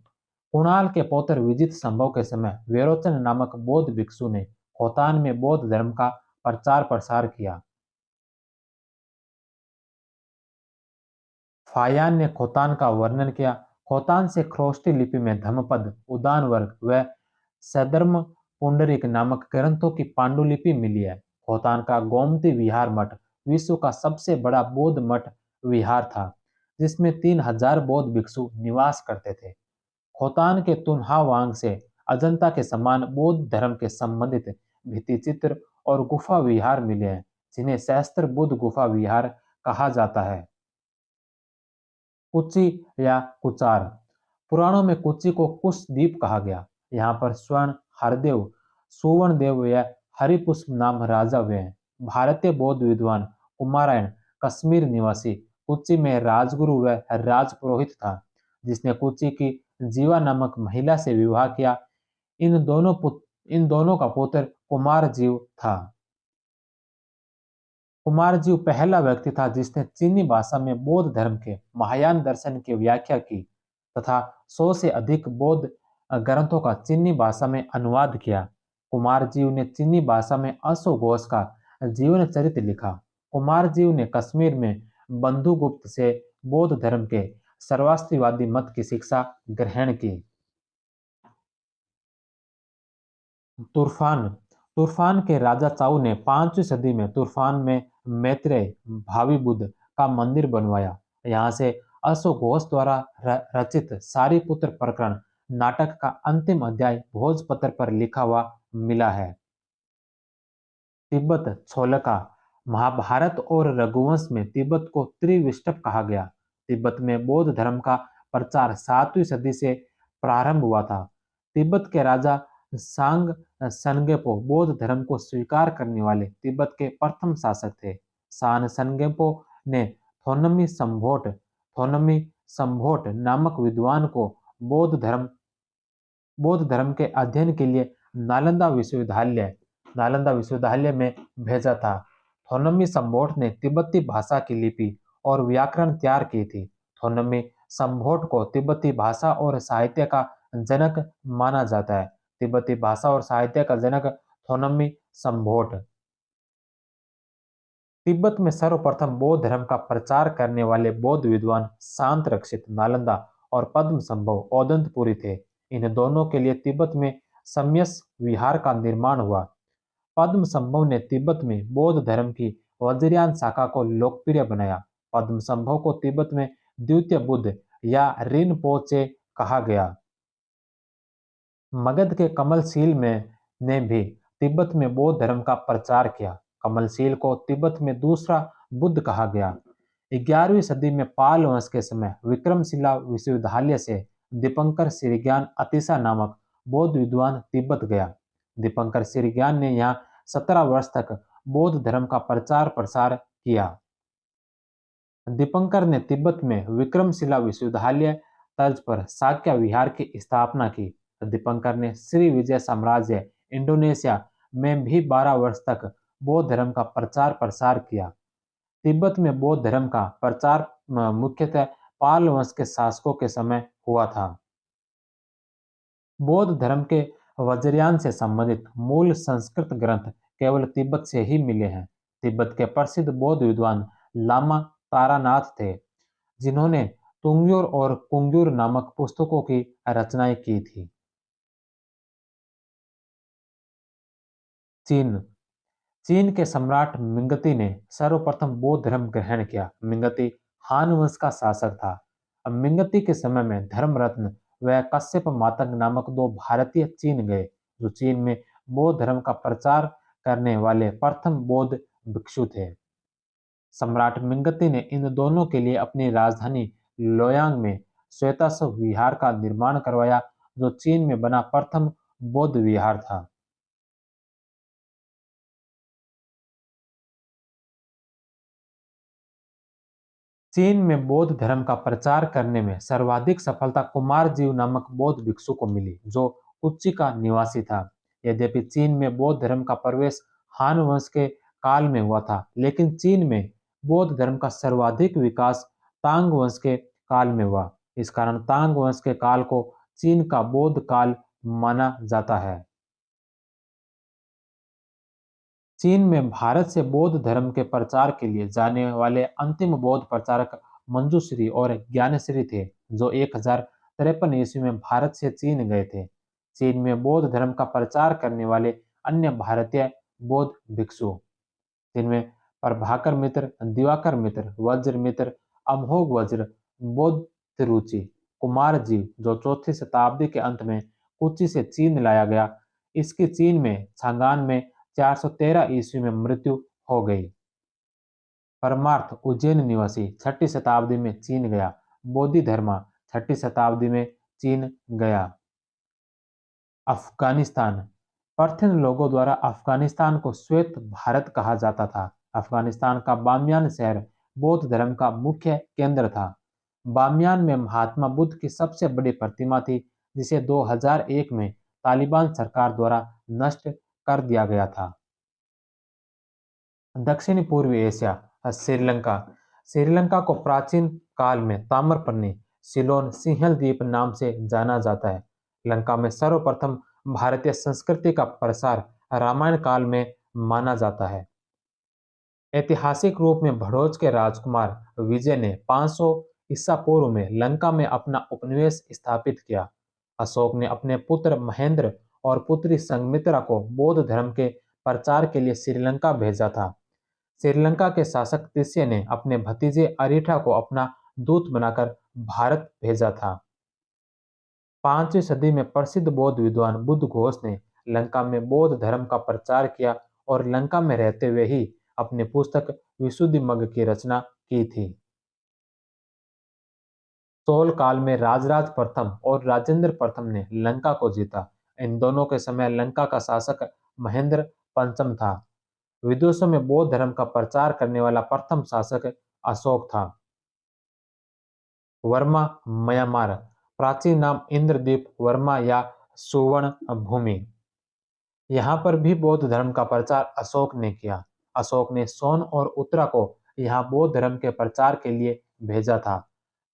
कुणाल के पौत्र विजित संभव के समय वेरोचन नामक बौद्ध भिक्षु ने खोतान में बौद्ध धर्म का प्रचार प्रसार किया। फायान ने खोतान का वर्णन किया। खोतान से ख्रोष्टी लिपि में धम्मपद, उदान वर्ग व सधर्म पुंडरीक नामक ग्रंथों की पांडुलिपि मिली है। खोतान का गोमती विहार मठ विश्व का सबसे बड़ा बौद्ध मठ विहार था, जिसमें 3,000 बौद्ध भिक्षु निवास करते थे। खोतान के तुन्हावांग से अजंता के समान बौद्ध धर्म के संबंधित भित्ति चित्र और गुफा विहार मिले हैं, जिन्हें सहस्त्र बुद्ध गुफा विहार कहा जाता है। कुची या कुचार पुराणों में कुची को कुशद्वीप कहा गया। यहाँ पर स्वर्ण हरदेव, सुवर्ण देव या हरिपुष्प नाम राजा हुए हैं। भारतीय बौद्ध विद्वान कुमारायण कश्मीर निवासी कुची में राजगुरु व राजपुरोहित था, जिसने कुची की जीवा नामक महिला से विवाह किया। इन दोनों का पुत्र कुमार जीव था। कुमारजीव पहला व्यक्ति था जिसने चीनी भाषा में बौद्ध धर्म के महायान दर्शन की व्याख्या की तथा 100 से अधिक बौद्ध ग्रंथों का चीनी भाषा में अनुवाद किया। कुमारजीव ने चीनी भाषा में अश्वघोष का जीवन चरित्र लिखा। कुमारजीव ने कश्मीर में बंधुगुप्त से बौद्ध धर्म के सर्वास्तिवादी मत की शिक्षा ग्रहण की। तुर्फान तुर्फान के राजा चाऊ ने 5वीं सदी में तुर्फान में मैत्रेय भावी बुद्ध का मंदिर बनवाया। यहाँ से अश्वघोष द्वारा रचित सारीपुत्र प्रकरण नाटक का अंतिम अध्याय भोजपत्र पर लिखा हुआ मिला है। तिब्बत छोलका महाभारत और रघुवंश में तिब्बत को त्रिविष्टप कहा गया। तिब्बत में बौद्ध धर्म का प्रचार 7वीं सदी से प्रारंभ हुआ था। तिब्बत के राजा सांग सनगेपो बौद्ध धर्म को स्वीकार करने वाले तिब्बत के प्रथम शासक थे। सान सनगेपो ने थोनमी संभोट नामक विद्वान को बौद्ध धर्म के अध्ययन के लिए नालंदा विश्वविद्यालय में भेजा था। थोनमी संभोट ने तिब्बती भाषा की लिपि और व्याकरण तैयार की थी। थोनमी संभोट को तिब्बती भाषा और साहित्य का जनक माना जाता है। तिब्बती भाषा और साहित्य का जनक थोनमी संभोट। तिब्बत में सर्वप्रथम बौद्ध धर्म का प्रचार करने वाले बौद्ध विद्वान शांत रक्षित नालंदा और पद्म संभव औदंतपुरी थे। इन दोनों के लिए तिब्बत में सम्यस विहार का निर्माण हुआ। पद्म संभव ने तिब्बत में बौद्ध धर्म की वज्रयान शाखा को लोकप्रिय बनाया। पद्म संभव को तिब्बत में द्वितीय बुद्ध या रिनपोचे कहा गया। मगध के कमलशील में ने भी तिब्बत में बौद्ध धर्म का प्रचार किया। कमलशील को तिब्बत में दूसरा बुद्ध कहा गया। 11वीं सदी में पाल वंश के समय विक्रमशिला विश्वविद्यालय से दीपंकर सिरिज्ञान अतिसा नामक बौद्ध विद्वान तिब्बत गया। दीपंकर सिरिज्ञान ने यहाँ 17 वर्ष तक बौद्ध धर्म का प्रचार प्रसार किया। दीपंकर ने तिब्बत में विक्रमशिला विश्वविद्यालय तर्ज पर शाक्य विहार की स्थापना की। दीपंकर ने श्री विजय साम्राज्य इंडोनेशिया में भी 12 वर्ष तक बौद्ध धर्म का प्रचार प्रसार किया। तिब्बत में बौद्ध धर्म का प्रचार मुख्यतः पाल वंश के शासकों के समय हुआ था। बौद्ध धर्म के वज्रयान से संबंधित मूल संस्कृत ग्रंथ केवल तिब्बत से ही मिले हैं। तिब्बत के प्रसिद्ध बौद्ध विद्वान लामा तारानाथ थे, जिन्होंने तुंग्योर और कुंग्युर नामक पुस्तकों की रचनाएं की थी। चीन चीन के सम्राट मिंगती ने सर्वप्रथम बौद्ध धर्म ग्रहण किया। मिंगती हान वंश का शासक था। अब मिंगती के समय में धर्मरत्न व कश्यप मातंग नामक 2 भारतीय चीन गए, जो चीन में बौद्ध धर्म का प्रचार करने वाले प्रथम बौद्ध भिक्षु थे। सम्राट मिंगती ने इन दोनों के लिए अपनी राजधानी लोयांग में श्वेताश्व विहार का निर्माण करवाया, जो चीन में बना प्रथम बौद्ध विहार था। चीन में बौद्ध धर्म का प्रचार करने में सर्वाधिक सफलता कुमारजीव नामक बौद्ध भिक्षु को मिली, जो कुच्ची का निवासी था। यद्यपि चीन में बौद्ध धर्म का प्रवेश हान वंश के काल में हुआ था, लेकिन चीन में बौद्ध धर्म का सर्वाधिक विकास तांग वंश के काल में हुआ। इस कारण तांग वंश के काल को चीन का बौद्ध काल माना जाता है। चीन में भारत से बौद्ध धर्म के प्रचार के लिए जाने वाले अंतिम बौद्ध प्रचारक मंजूश्री और ज्ञानश्री थे, जो 1053 ईस्वी में भारत से चीन गए थे। चीन में बौद्ध धर्म का प्रचार करने वाले अन्य भारतीय बौद्ध भिक्षु, जिनमें प्रभाकर मित्र, दिवाकर मित्र, वज्र मित्र, अमोघ वज्र, बौद्ध रुचि, कुमार जीव, जो 4वीं शताब्दी के अंत में कुची से चीन लाया गया, इसकी चीन में छांगान में 413 ईस्वी में मृत्यु हो गई। परमार्थ उज्जैन निवासी 6वीं शताब्दी में चीन गया। बोधिधर्मा 6वीं शताब्दी में चीन गया। अफगानिस्तान। पर्थियन लोगों द्वारा अफगानिस्तान को श्वेत भारत कहा जाता था। अफगानिस्तान का बामियान शहर बौद्ध धर्म का मुख्य केंद्र था। बामियान में महात्मा बुद्ध की सबसे बड़ी प्रतिमा थी, जिसे 2001 में तालिबान सरकार द्वारा नष्ट कर दिया गया था। दक्षिणी पूर्वी एशिया। श्रीलंका। श्रीलंका को प्राचीन काल में ताम्रपर्णी, सिलोन, सिंहल द्वीप नाम से जाना जाता है। लंका में सर्वप्रथम भारतीय संस्कृति का प्रसार रामायण काल में माना जाता है। ऐतिहासिक रूप में भड़ोच के राजकुमार विजय ने 500 ईसा पूर्व में लंका में अपना उपनिवेश स्थापित किया। अशोक ने अपने पुत्र महेंद्र और पुत्री संघमित्रा को बौद्ध धर्म के प्रचार के लिए श्रीलंका भेजा था। श्रीलंका के शासक तिस्य ने अपने भतीजे अरिठा को अपना दूत बनाकर भारत भेजा था। 5वीं सदी में प्रसिद्ध बौद्ध विद्वान बुद्ध घोष ने लंका में बौद्ध धर्म का प्रचार किया और लंका में रहते हुए ही अपनी पुस्तक विशुद्धिमग्ग की रचना की थी। चोल काल में राजराज प्रथम और राजेंद्र प्रथम ने लंका को जीता। इन दोनों के समय लंका का शासक महेंद्र पंचम था। विदेशों में बौद्ध धर्म का प्रचार करने वाला प्रथम शासक अशोक था। वर्मा म्यांमार। प्राचीन नाम इंद्रदीप वर्मा या सुवर्ण भूमि। यहाँ पर भी बौद्ध धर्म का प्रचार अशोक ने किया। अशोक ने सोन और उत्तरा को यहाँ बौद्ध धर्म के प्रचार के लिए भेजा था।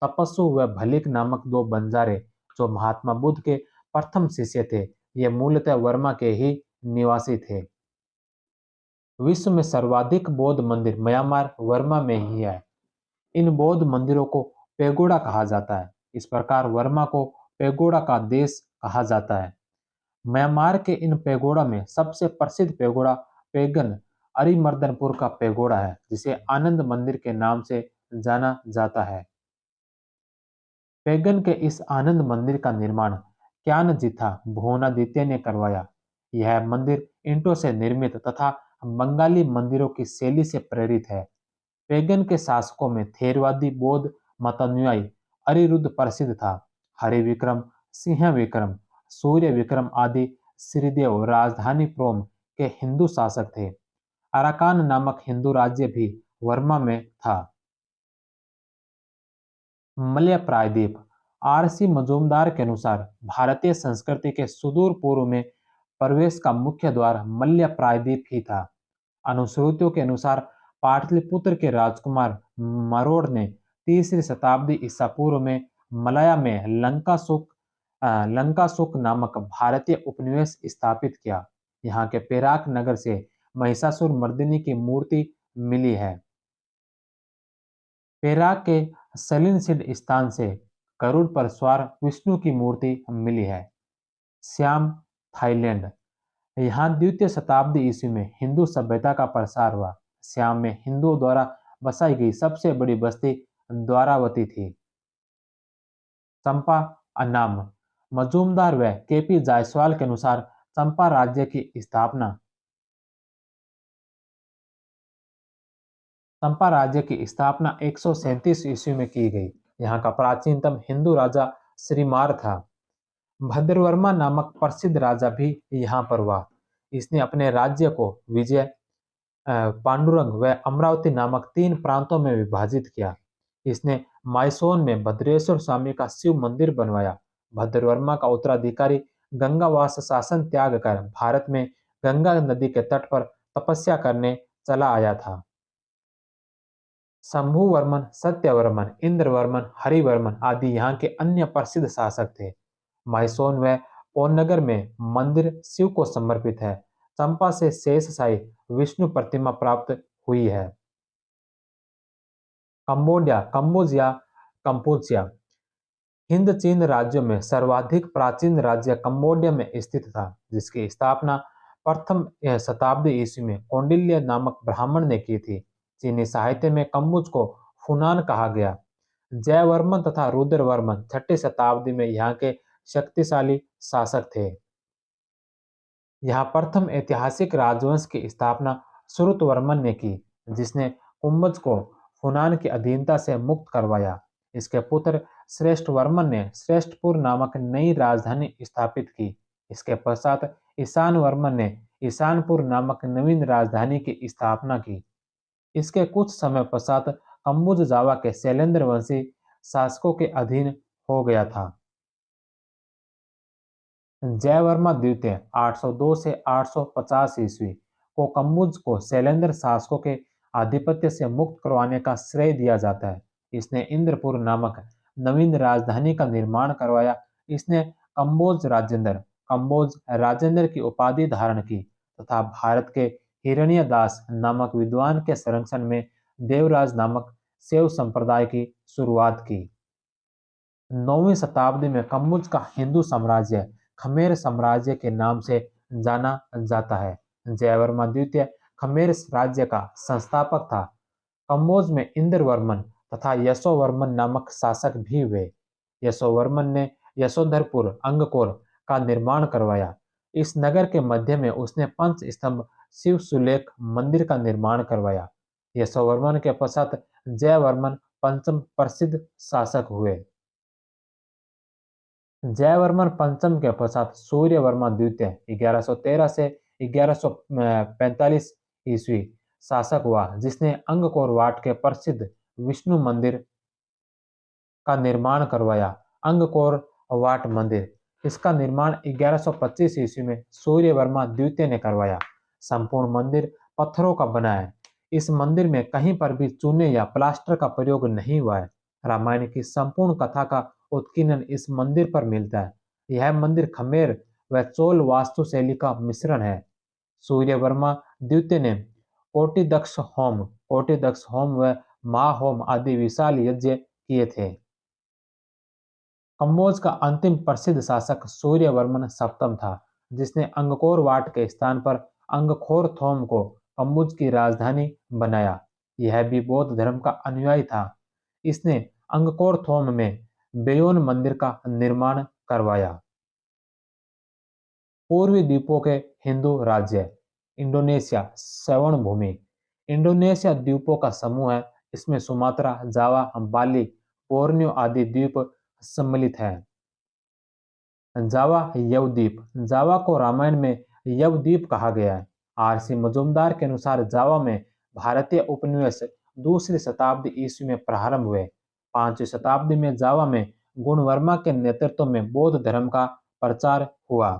तपस्सु व भलिक नामक दो बंजारे, जो महात्मा बुद्ध के प्रथम शिष्य थे, ये मूलतः वर्मा के ही निवासी थे। विश्व में सर्वाधिक बौद्ध मंदिर म्यांमार वर्मा में ही है। इन बौद्ध मंदिरों को पेगोडा कहा जाता है। इस प्रकार वर्मा को पेगोडा का देश कहा जाता है। म्यांमार के इन पेगोडा में सबसे प्रसिद्ध पेगोडा पेगन अरिमर्दनपुर का पेगोडा है, जिसे आनंद मंदिर के नाम से जाना जाता है। पेगन के इस आनंद मंदिर का निर्माण क्यानजिथा भुवनादित्य ने करवाया। यह मंदिर ईंटों से निर्मित तथा बंगाली मंदिरों की शैली से प्रेरित है। पेगन के शासकों में थेरवादी बौद्ध मतानुयायी अनिरुद्ध प्रसिद्ध था। हरि विक्रम, सिंह विक्रम, सूर्य विक्रम आदि श्रीदेव राजधानी प्रोम के हिंदू शासक थे। अराकान नामक हिंदू राज्य भी वर्मा में था। मलय प्रायद्वीप। आरसी मजूमदार के अनुसार भारतीय संस्कृति के सुदूर पूर्व में प्रवेश का मुख्य द्वार मलय प्रायद्वीप ही था। अनुश्रुतियों के अनुसार पाटलिपुत्र के राजकुमार मरोड़ ने 3री शताब्दी ईसा पूर्व में मलया में लंकासुक नामक भारतीय उपनिवेश स्थापित किया। यहाँ के पेराक नगर से महिषासुर मर्दिनी की मूर्ति मिली है। पेराक के सलिनसिड स्थान से गरुड़ पर सवार विष्णु की मूर्ति मिली है। श्याम, थाईलैंड। यहाँ 2वीं शताब्दी ईस्वी में हिंदू सभ्यता का प्रसार हुआ। श्याम में हिंदुओं द्वारा बसाई गई सबसे बड़ी बस्ती द्वारावती थी। चंपा अनाम। मजूमदार व केपी जायसवाल के अनुसार चंपा राज्य की स्थापना चंपा राज्य की स्थापना 137 ईस्वी में की गई। यहाँ का प्राचीनतम हिंदू राजा श्रीमार था। भद्रवर्मा नामक प्रसिद्ध राजा भी यहाँ पर हुआ। इसने अपने राज्य को विजय, पांडुरंग व अमरावती नामक 3 प्रांतों में विभाजित किया। इसने मायसोन में भद्रेश्वर स्वामी का शिव मंदिर बनवाया। भद्रवर्मा का उत्तराधिकारी गंगावास शासन त्याग कर भारत में गंगा नदी के तट पर तपस्या करने चला आया था। शंभुवर्मन, सत्यवर्मन, इंद्रवर्मन, हरिवर्मन आदि यहाँ के अन्य प्रसिद्ध शासक थे। मैसोन व पोन्नगर में मंदिर शिव को समर्पित है। चंपा से शेषशाही विष्णु प्रतिमा प्राप्त हुई है। कंबोडिया, कंबोज या कंपोजिया हिंद चीन राज्यों में सर्वाधिक प्राचीन राज्य कंबोडिया में स्थित था, जिसकी स्थापना प्रथम शताब्दी ईस्वी में कौंडिल्य नामक ब्राह्मण ने की थी। चीनी साहित्य में कंबुज को फुनान कहा गया। जयवर्मन तथा रुद्रवर्मन छठी शताब्दी में यहाँ के शक्तिशाली शासक थे। यहाँ प्रथम ऐतिहासिक राजवंश की स्थापना श्रुतवर्मन ने की, जिसने कुंभज को फुनान की अधीनता से मुक्त करवाया। इसके पुत्र श्रेष्ठवर्मन ने श्रेष्ठपुर नामक नई राजधानी स्थापित की। इसके पश्चात ईशान वर्मन ने ईशानपुर नामक नवीन राजधानी की स्थापना की। इसके कुछ समय पश्चात कंबुज जावा के शैलेंद्र वंशी शासकों के अधीन हो गया था। जयवर्मा द्वितीय 802 से 850 ईस्वी को कंबुज को शैलेंद्र शासकों के आधिपत्य से मुक्त करवाने का श्रेय दिया जाता है। इसने इंद्रपुर नामक नवीन राजधानी का निर्माण करवाया। इसने कंबोज राजेंद्र की उपाधि धारण की तथा भारत के हिरण्यदास नामक विद्वान के संरक्षण में देवराज नामक शैव संप्रदाय की शुरुआत की। 9वीं शताब्दी में कंबुज का हिंदू साम्राज्य खमेर साम्राज्य के नाम से जाना जाता है। जयवर्मा द्वितीय खमेर राज्य का संस्थापक था। कंबोज में इंद्रवर्मन तथा यशोवर्मन नामक शासक भी हुए। यशोवर्मन ने यशोधरपुर अंगकोर का निर्माण करवाया। इस नगर के मध्य में उसने पंच स्तंभ शिव सुलेख मंदिर का निर्माण करवाया। यशोवर्मन के पश्चात जयवर्मन पंचम प्रसिद्ध शासक हुए। जयवर्मन पंचम के पश्चात सूर्यवर्मा द्वितीय 1113 से 1145 ईस्वी शासक हुआ, जिसने अंगकोर वाट के प्रसिद्ध विष्णु मंदिर का निर्माण करवाया। अंगकोर वाट मंदिर इसका निर्माण 1125 ईस्वी में सूर्यवर्मा द्वितीय ने करवाया। संपूर्ण मंदिर पत्थरों का बना है। इस मंदिर में कहीं पर भी चूने या प्लास्टर का प्रयोग नहीं हुआ है। रामायण की संपूर्ण कथा का उत्कीर्णन इस मंदिर पर मिलता है। यह मंदिर खमेर व चोल वास्तुशैली का मिश्रण है। सूर्यवर्मा द्वितीय ने कोटिदक्ष होम व महाहोम आदि विशाल यज्ञ किए थे। कंबोज का अंतिम प्रसिद्ध शासक सूर्यवर्मन सप्तम था, जिसने अंगकोर वाट के स्थान पर अंगखोर थोम को कंबुज की राजधानी बनाया। यह भी बौद्ध धर्म का अनुयायी था। इसने अंगकोर थोम में बेयोन मंदिर का निर्माण करवाया। पूर्वी द्वीपों के हिंदू राज्य इंडोनेशिया श्रवण भूमि इंडोनेशिया द्वीपों का समूह है। इसमें सुमात्रा, जावा, बाली, बोर्नियो आदि द्वीप सम्मिलित हैं। जावा यवद्वीप जावा को रामायण में यवद्वीप कहा गया है। आरसी मजूमदार के अनुसार जावा में भारतीय उपनिवेश दूसरी शताब्दी ईस्वी में प्रारंभ हुए। 5वीं शताब्दी में जावा में गुणवर्मा के नेतृत्व में बौद्ध धर्म का प्रचार हुआ।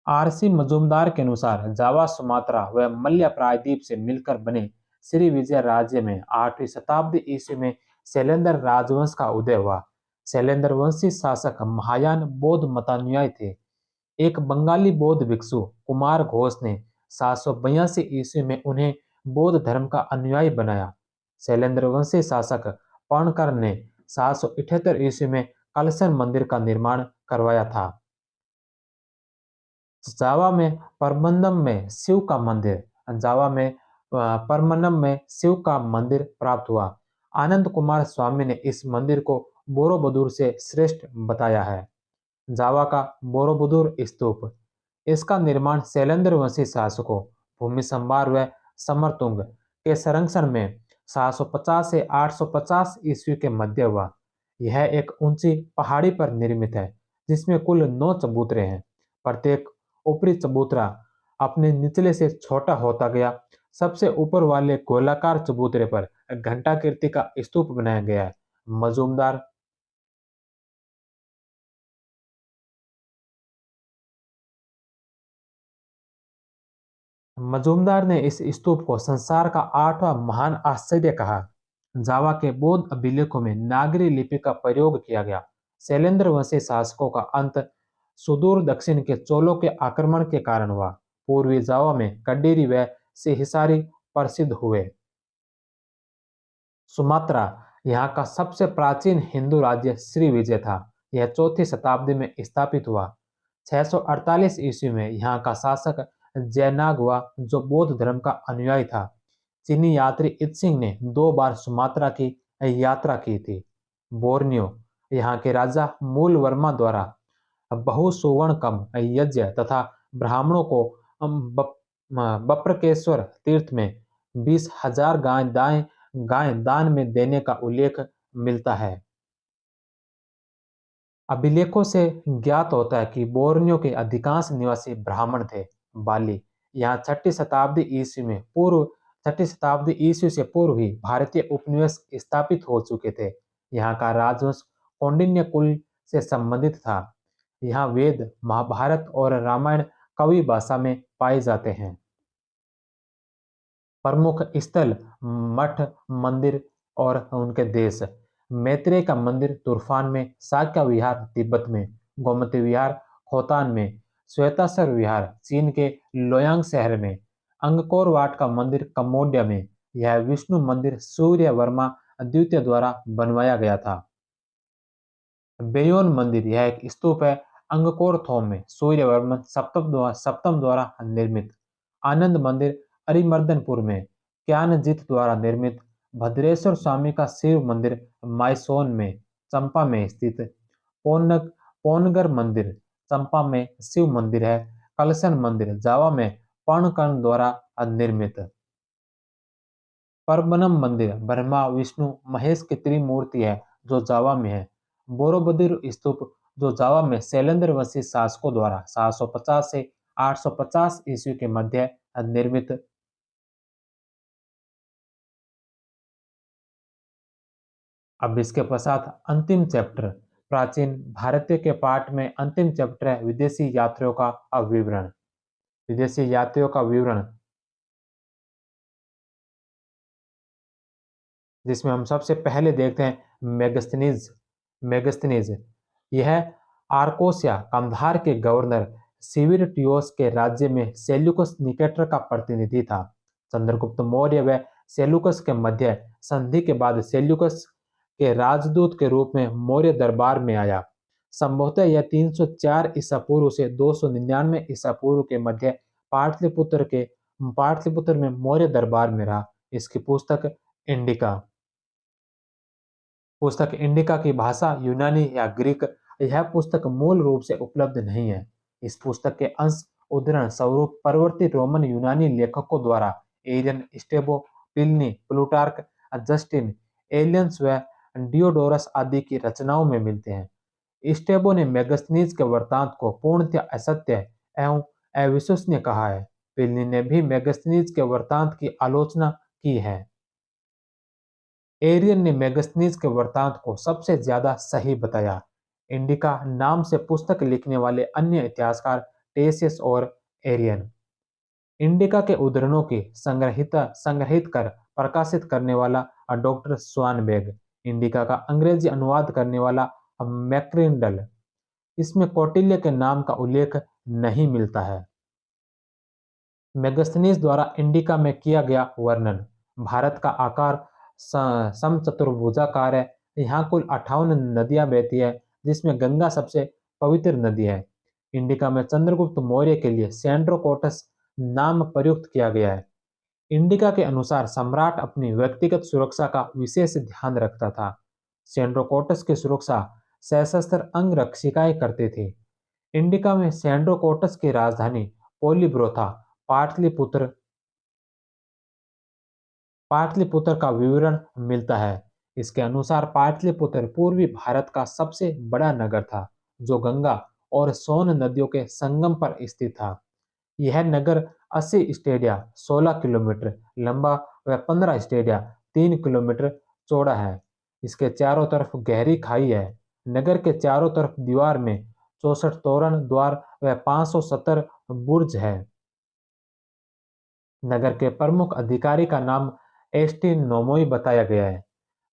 आरसी मजूमदार के अनुसार जावा सुमात्रा व मलय प्रायद्वीप से मिलकर बने श्री विजय राज्य में 8वीं शताब्दी ईस्वी में शैलेंद्र राजवंश का उदय हुआ। शैलेंद्र वंशी शासक महायान बौद्ध मतानुयायी थे। एक बंगाली बौद्ध भिक्षु कुमार घोष ने 782 ईस्वी में उन्हें बौद्ध धर्म का अनुयायी बनाया। शैलेंद्र वंशी शासक पर्णकर ने 778 ईस्वी में कलशन मंदिर का निर्माण करवाया था। जावा में परमन्नम में शिव का मंदिर जावा में परमन्नम में शिव का मंदिर प्राप्त हुआ। आनंद कुमार स्वामी ने इस मंदिर को बोरोबुदुर से श्रेष्ठ बताया है। जावा का बोरोबुदुर स्तूप इसका निर्माण शैलेंद्र वंशी शासकों भूमि संभार व समरतुंग के संरक्षण में 750 से 850 ईस्वी के मध्य हुआ। यह एक ऊंची पहाड़ी पर निर्मित है, जिसमें कुल 9 चबूतरे हैं। प्रत्येक ऊपरी चबूतरा अपने निचले से छोटा होता गया। सबसे ऊपर वाले गोलाकार चबूतरे पर घंटाकृति का स्तूप बनाया गया है। मजूमदार मजूमदार ने इस स्तूप को संसार का 8वां महान आश्चर्य कहा। जावा के बौद्ध अभिलेखों में नागरी लिपि का प्रयोग किया गया। शैलेंद्र वंशी शासकों का अंत सुदूर दक्षिण के चोलों के आक्रमण के कारण हुआ। पूर्वी जावा में कड्डीरी व सिहिसारी प्रसिद्ध हुए। सुमात्रा यहाँ का सबसे प्राचीन हिंदू राज्य श्रीविजय था। यह 4वीं शताब्दी में स्थापित हुआ। 648 ईस्वी में यहाँ का शासक जैनाग हुआ, जो बौद्ध धर्म का अनुयायी था। चीनी यात्री इत्सिंग ने 2 बार सुमात्रा की यात्रा की थी। बोर्नियो यहाँ के राजा मूल वर्मा द्वारा बहुसुवर्णकम यज्ञ तथा ब्राह्मणों को बप्रकेश्वर तीर्थ में 20,000 गाय दान में देने का उल्लेख मिलता है। अभिलेखों से ज्ञात होता है कि बोर्नियो के अधिकांश निवासी ब्राह्मण थे। बाली यहाँ 6ठी शताब्दी ईस्वी से पूर्व ही भारतीय उपनिवेश स्थापित हो चुके थे। यहाँ का राजवंश कौंडिन्य कुल से संबंधित था। यहाँ वेद, महाभारत और रामायण कवि भाषा में पाए जाते हैं। प्रमुख स्थल, मठ, मंदिर और उनके देश। मैत्रेय का मंदिर तुर्फान में, शाक्य विहार तिब्बत में, गोमती विहार खोतान में, श्वेताश्वर विहार चीन के लोयांग शहर में, अंगकोर वाट का मंदिर कम्बोडिया में। यह विष्णु मंदिर सूर्य वर्मा द्वितीय द्वारा बनवाया गया था। बेयोन मंदिर यह एक स्तूप है अंगकोर थोम में, सूर्यवर्मन सप्तम द्वारा निर्मित। आनंद मंदिर अरिमर्दनपुर में, क्यानजीत द्वारा निर्मित। भद्रेश्वर स्वामी का शिव मंदिर माइसोन में, चंपा में स्थित। पोनग पोनगर मंदिर चंपा में शिव मंदिर है। कलशन मंदिर जावा में पर्णकर्ण द्वारा निर्मित। परबनम मंदिर ब्रह्मा विष्णु महेश की त्रिमूर्ति है, जो जावा में है। बोरोबुदुर स्तूप, जो जावा में शैलेंद्र वंशी शासकों द्वारा 750 से 850 ईस्वी के मध्य निर्मित। अब इसके पश्चात अंतिम चैप्टर, प्राचीन भारतीय के पाठ में अंतिम चैप्टर है विदेशी यात्रियों का विवरण। विदेशी यात्रियों का विवरण, जिसमें हम सबसे पहले देखते हैं मेगस्थनीज। मेगस्थनीज यह आर्कोसिया कंधार के गवर्नर सिविरटियोस के राज्य में सेल्यूकस निकेटर का प्रतिनिधि था। चंद्रगुप्त मौर्य व सेल्यूकस के मध्य संधि के बाद सेल्यूकस के राजदूत के रूप में मौर्य दरबार में आया। संभवतः यह 304 ईसा पूर्व से 299 ईसा पूर्व के मध्य पाटलिपुत्र में मौर्य दरबार में रहा। इसकी इंडिका पुस्तक इंडिका की भाषा यूनानी या ग्रीक। यह पुस्तक मूल रूप से उपलब्ध नहीं है। इस पुस्तक के अंश उद्धरण स्वरूप परवर्ती रोमन यूनानी लेखकों द्वारा Arrian, Strabo, Pliny, Plutarch, Justin, Aelians व डियोडोरस आदि की रचनाओं में मिलते हैं। स्टेबो ने मेगस्थनीज के वृत्तांत को पूर्णतः असत्य एवं अविश्वसनीय कहा है। प्लिनी ने भी मेगस्थनीज के वृत्तांत की आलोचना की है। एरियन ने मेगस्थनीज के वृत्तांत को सबसे ज्यादा सही बताया। इंडिका नाम से पुस्तक लिखने वाले अन्य इतिहासकार टेसियस और एरियन। इंडिका के उद्धरणों की संग्रहित कर प्रकाशित करने वाला डॉक्टर स्वानबेग। इंडिका का अंग्रेजी अनुवाद करने वाला मैक्रिंडल। इसमें कौटिल्य के नाम का उल्लेख नहीं मिलता है। मेगस्थनीज द्वारा इंडिका में किया गया वर्णन, भारत का आकार समचतुर्भुजाकार है। यहाँ कुल 58 नदियां बहती है, जिसमें गंगा सबसे पवित्र नदी है। इंडिका में चंद्रगुप्त मौर्य के लिए सेंड्रोकोटस नाम प्रयुक्त किया गया है। इंडिका के अनुसार सम्राट अपनी व्यक्तिगत सुरक्षा का विशेष ध्यान रखता था। सेंड्रोकोटस की सुरक्षा सशस्त्र अंगरक्षिकाएं करते थे। इंडिका में सेंड्रोकोटस की राजधानी पोलिब्रोथा पाटलिपुत्र पाटलिपुत्र का विवरण मिलता है। इसके अनुसार पाटलिपुत्र पूर्वी भारत का सबसे बड़ा नगर था, जो गंगा और सोन नदियों के संगम पर स्थित था। यह नगर 80 स्टेडिया 16 किलोमीटर लंबा व 15 स्टेडिया 3 किलोमीटर चौड़ा है। इसके चारों तरफ गहरी खाई है। नगर के चारों तरफ दीवार में 64 तोरण द्वार व 570 बुर्ज है। नगर के प्रमुख अधिकारी का नाम एसटी नोमोई बताया गया है।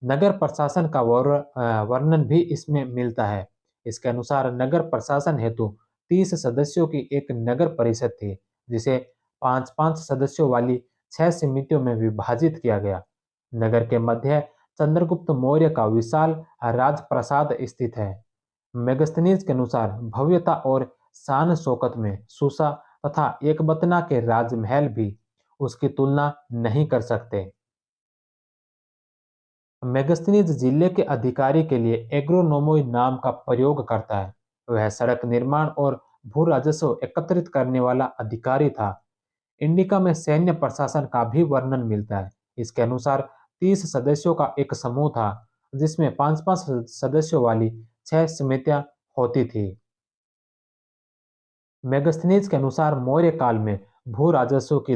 नगर प्रशासन का वर्णन भी इसमें मिलता है। इसके अनुसार नगर प्रशासन हेतु 30 सदस्यों की एक नगर परिषद थी, जिसे 5-5 सदस्यों वाली 6 समितियों में विभाजित किया गया। नगर के मध्य चंद्रगुप्त मौर्य का विशाल राजप्रासाद स्थित है। मेगस्थनीज के अनुसार भव्यता और शान शौकत में सूसा तथा एकबतना के राजमहल भी उसकी तुलना नहीं कर सकते। मेगस्थनीज जिले के अधिकारी के लिए एग्रोनोमोई नाम का प्रयोग करता है। वह सड़क निर्माण और भू राजस्व एकत्रित करने वाला अधिकारी था। इंडिका में सैन्य प्रशासन का भी वर्णन मिलता है। इसके अनुसार 30 सदस्यों का एक समूह था, जिसमें 5-5 सदस्यों वाली 6 समितियां होती थी। मेगस्थनीज के अनुसार मौर्य काल में भू राजस्व की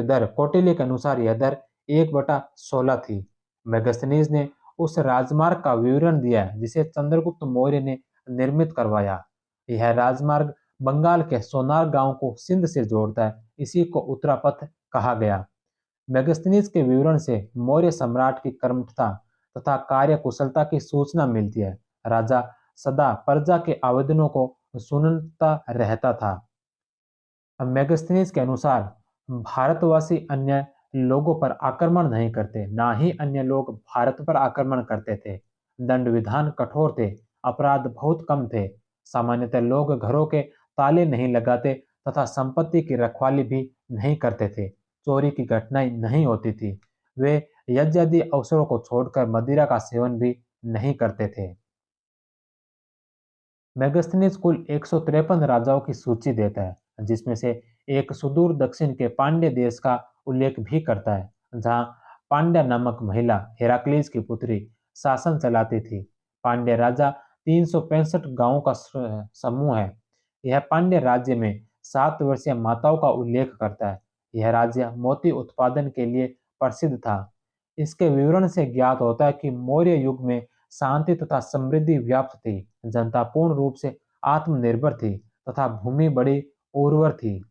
दर कौटिल्य के अनुसार यह दर 1/16 थी। मेगस्थनीज ने उस राजमार्ग का विवरण दिया है जिसे चंद्रगुप्त मौर्य ने निर्मित करवाया। यह राजमार्ग बंगाल के सोनार गांव को सिंध से जोड़ता है। इसी को उत्तरापथ कहा गया। मेगस्थनीज के विवरण से मौर्य सम्राट की कर्मठता तथा कार्यकुशलता की सूचना मिलती है। राजा सदा प्रजा के आवेदनों को सुनता रहता था। मेगस्थनीज के अनुसार भारतवासी अन्य लोगों पर आक्रमण नहीं करते, ना ही अन्य लोग भारत पर आक्रमण करते थे। दंड विधान कठोर थे, अपराध बहुत कम थे। सामान्यतः लोग घरों के ताले नहीं लगाते तथा संपत्ति की रखवाली भी नहीं करते थे। चोरी की घटनाएं नहीं होती थी। वे यज्ञादि अवसरों को छोड़कर मदिरा का सेवन भी नहीं करते थे। मेगस्थनीज कुल 153 राजाओं की सूची देता है, जिसमें से एक सुदूर दक्षिण के पांड्य देश का उल्लेख भी करता है, जहां पांड्या नामक महिला हेराक्लीज की पुत्री शासन चलाती थी। पांड्य राजा 365 गांवों का समूह है। यह पांड्य राज्य में 7 वर्षीय माताओं का उल्लेख करता है। यह राज्य मोती उत्पादन के लिए प्रसिद्ध था। इसके विवरण से ज्ञात होता है कि मौर्य युग में शांति तथा समृद्धि व्याप्त थी। जनता पूर्ण रूप से आत्मनिर्भर थी तथा भूमि बड़ी उर्वर थी।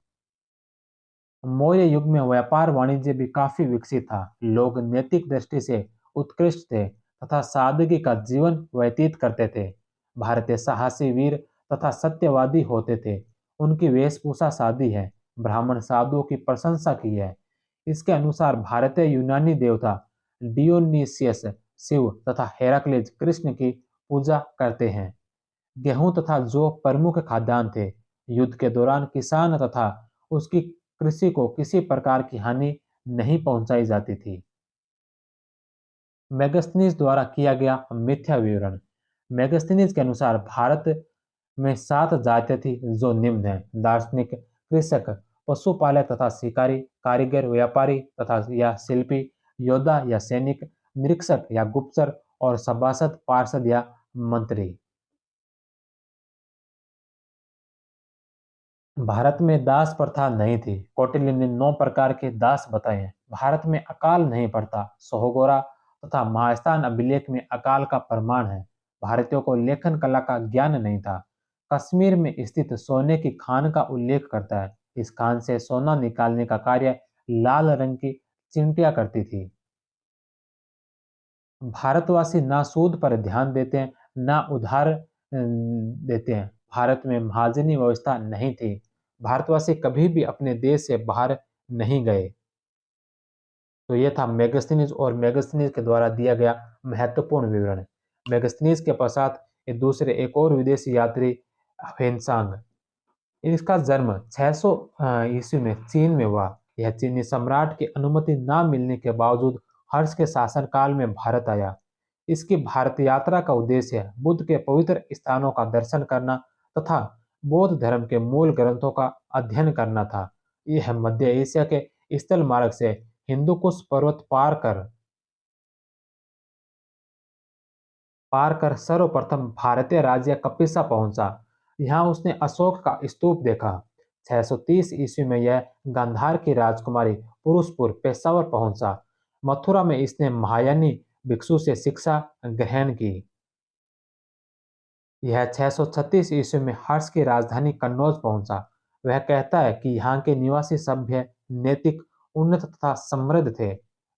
मौर्य युग में व्यापार वाणिज्य भी काफी विकसित था। लोग नैतिक दृष्टि से उत्कृष्ट थे तथा सादगी का जीवन व्यतीत करते थे। भारतीय साहसी वीर तथा सत्यवादी होते थे। उनकी वेशभूषा सादी है। ब्राह्मण साधुओं की प्रशंसा की है। इसके अनुसार भारतीय यूनानी देवता डियोनिसियस शिव तथा हेराक्लिस कृष्ण की पूजा करते हैं। गेहूं तथा जौ प्रमुख खाद्यान्न थे। युद्ध के दौरान किसान तथा उसकी कृषि को किसी प्रकार की हानि नहीं पहुंचाई जाती थी। मेगस्थनीज द्वारा किया गया मिथ्या विवरण। मेगस्थनीज के अनुसार भारत में 7 जातियां थी, जो निम्न है: दार्शनिक, कृषक, पशुपालक तथा शिकारी, कारीगर, व्यापारी तथा या शिल्पी, योद्धा या सैनिक, निरीक्षक या गुप्तचर और सभासद, पार्षद या मंत्री। भारत में दास प्रथा नहीं थी। कौटिल्य ने 9 प्रकार के दास बताए हैं। भारत में अकाल नहीं पड़ता। सोहगोरा तथा महास्थान अभिलेख में अकाल का प्रमाण है। भारतीयों को लेखन कला का ज्ञान नहीं था। कश्मीर में स्थित सोने की खान का उल्लेख करता है। इस खान से सोना निकालने का कार्य लाल रंग की चिंटियां करती थी। भारतवासी ना सूद पर ध्यान देते हैं, ना उधार देते हैं। भारत में महाजनी व्यवस्था नहीं थी। भारतवासी कभी भी अपने देश से बाहर नहीं गए। तो ये था मेगस्थनीज और मेगस्थनीज के द्वारा दिया गया महत्वपूर्ण विवरण। मेगस्थनीज के पश्चात ये दूसरे एक और विदेशी यात्री ह्वेनसांग। इसका जन्म 600 ईस्वी में चीन में हुआ। यह चीनी सम्राट की अनुमति न मिलने के बावजूद हर्ष के शासनकाल में भारत आया। इसकी भारत यात्रा का उद्देश्य बुद्ध के पवित्र स्थानों का दर्शन करना तथा बौद्ध धर्म के मूल ग्रंथों का अध्ययन करना था। यह मध्य एशिया के स्थल मार्ग से हिंदू कुश पर्वत पार कर सर्वप्रथम भारतीय राज्य कपिसा पहुंचा। यहाँ उसने अशोक का स्तूप देखा। 630 ईस्वी में यह गांधार की राजकुमारी पुरुषपुर पेशावर पहुंचा। मथुरा में इसने महायानी भिक्षु से शिक्षा ग्रहण की। यह 636 ईस्वी में हर्ष की राजधानी कन्नौज पहुंचा। वह कहता है कि यहाँ के निवासी सभ्य, नैतिक, उन्नत तथा समृद्ध थे।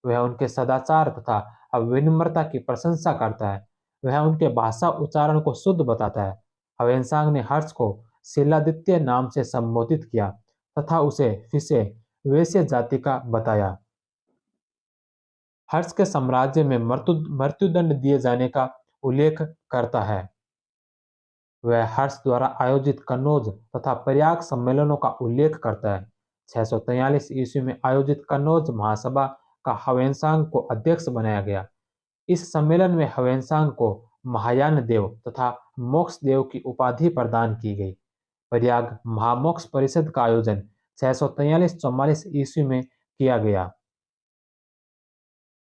वह उनके सदाचार तथा विनम्रता की प्रशंसा करता है। वह उनके भाषा उच्चारण को शुद्ध बताता है। हवेनसांग ने हर्ष को शिलादित्य नाम से संबोधित किया तथा उसे फिसे वैश्य जाति का बताया। हर्ष के साम्राज्य में मृत्युदंड दिए जाने का उल्लेख करता है। वह हर्ष द्वारा आयोजित कन्नौज तथा प्रयाग सम्मेलनों का उल्लेख करता है। 643 ईस्वी में आयोजित कन्नौज महासभा का हवेनसांग को अध्यक्ष बनाया गया। इस सम्मेलन में हवेनसांग को महायान देव तथा मोक्ष देव की उपाधि प्रदान की गई। प्रयाग महामोक्ष परिषद का आयोजन 643-44 ईस्वी में किया गया।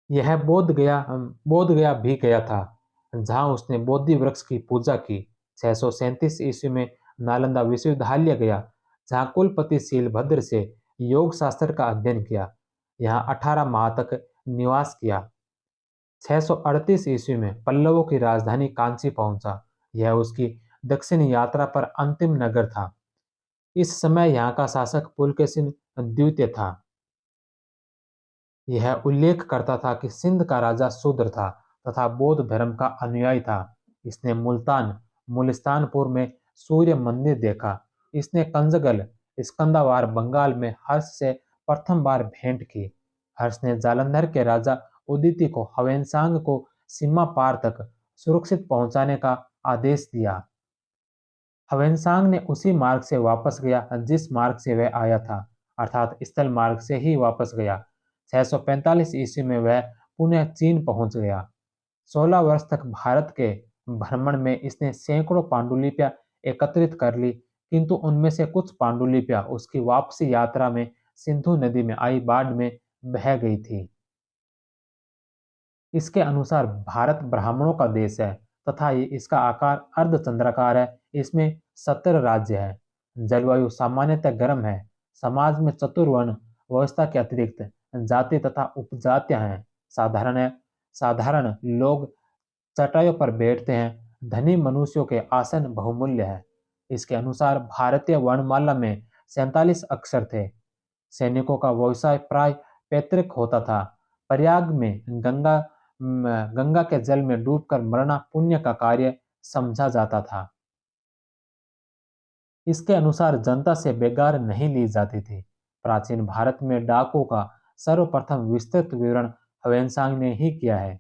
यह बोध गया भी गया था, जहां उसने बोधि वृक्ष की पूजा की। 637 ईस्वी में नालंदा विश्वविद्यालय गया, जहां कुलपति शीलभद्र से योग शास्त्र का अध्ययन किया। यहाँ 18 माह तक निवास किया। 638 ईस्वी में पल्लवों की राजधानी कांची पहुंचा। यह उसकी दक्षिण यात्रा पर अंतिम नगर था। इस समय यहाँ का शासक पुलकेशिन द्वितीय था। यह उल्लेख करता था कि सिंध का राजा शूद्र था तथा बौद्ध धर्म का अनुयायी था। इसने मुल्तानपुर में सूर्य मंदिर देखा। इसने कंजगल स्कंदावार बंगाल में हर्ष से प्रथम बार भेंट की। हर्ष ने जालंधर के राजा उदिति को हवेनसांग को सीमा पार तक सुरक्षित पहुंचाने का आदेश दिया। हवेनसांग ने उसी मार्ग से वापस गया जिस मार्ग से वह आया था, अर्थात स्थल मार्ग से ही वापस गया। 645 ईस्वी में वह पुनः चीन पहुंच गया। 16 वर्ष तक भारत के भ्रमण में इसने सैकड़ों पांडुलिपियां एकत्रित कर ली, किंतु उनमें से कुछ पांडुलिपियां उसकी वापसी यात्रा में सिंधु नदी में आई बाढ़ में बह गई थी। इसके अनुसार भारत ब्राह्मणों का देश है तथा इसका आकार अर्धचंद्राकार है। इसमें 17 राज्य हैं। जलवायु सामान्यतः गर्म है। समाज में चतुर्वर्ण व्यवस्था के अतिरिक्त जाति तथा उपजातियां हैं। साधारण लोग चटाइयों पर बैठते हैं। धनी मनुष्यों के आसन बहुमूल्य है। इसके अनुसार भारतीय वर्णमाला में 47 अक्षर थे। सैनिकों का व्यवसाय प्राय पैतृक होता था। प्रयाग में गंगा के जल में डूबकर मरना पुण्य का कार्य समझा जाता था। इसके अनुसार जनता से बेगार नहीं ली जाती थी। प्राचीन भारत में डाकों का सर्वप्रथम विस्तृत विवरण हवेनसांग ने ही किया है।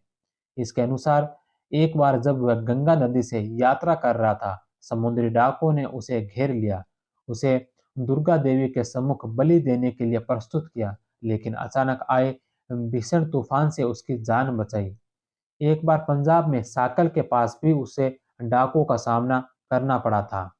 इसके अनुसार एक बार जब वह गंगा नदी से यात्रा कर रहा था, समुद्री डाकुओं ने उसे घेर लिया। उसे दुर्गा देवी के सम्मुख बलि देने के लिए प्रस्तुत किया, लेकिन अचानक आए भीषण तूफान से उसकी जान बचाई। एक बार पंजाब में साकल के पास भी उसे डाकुओं का सामना करना पड़ा था।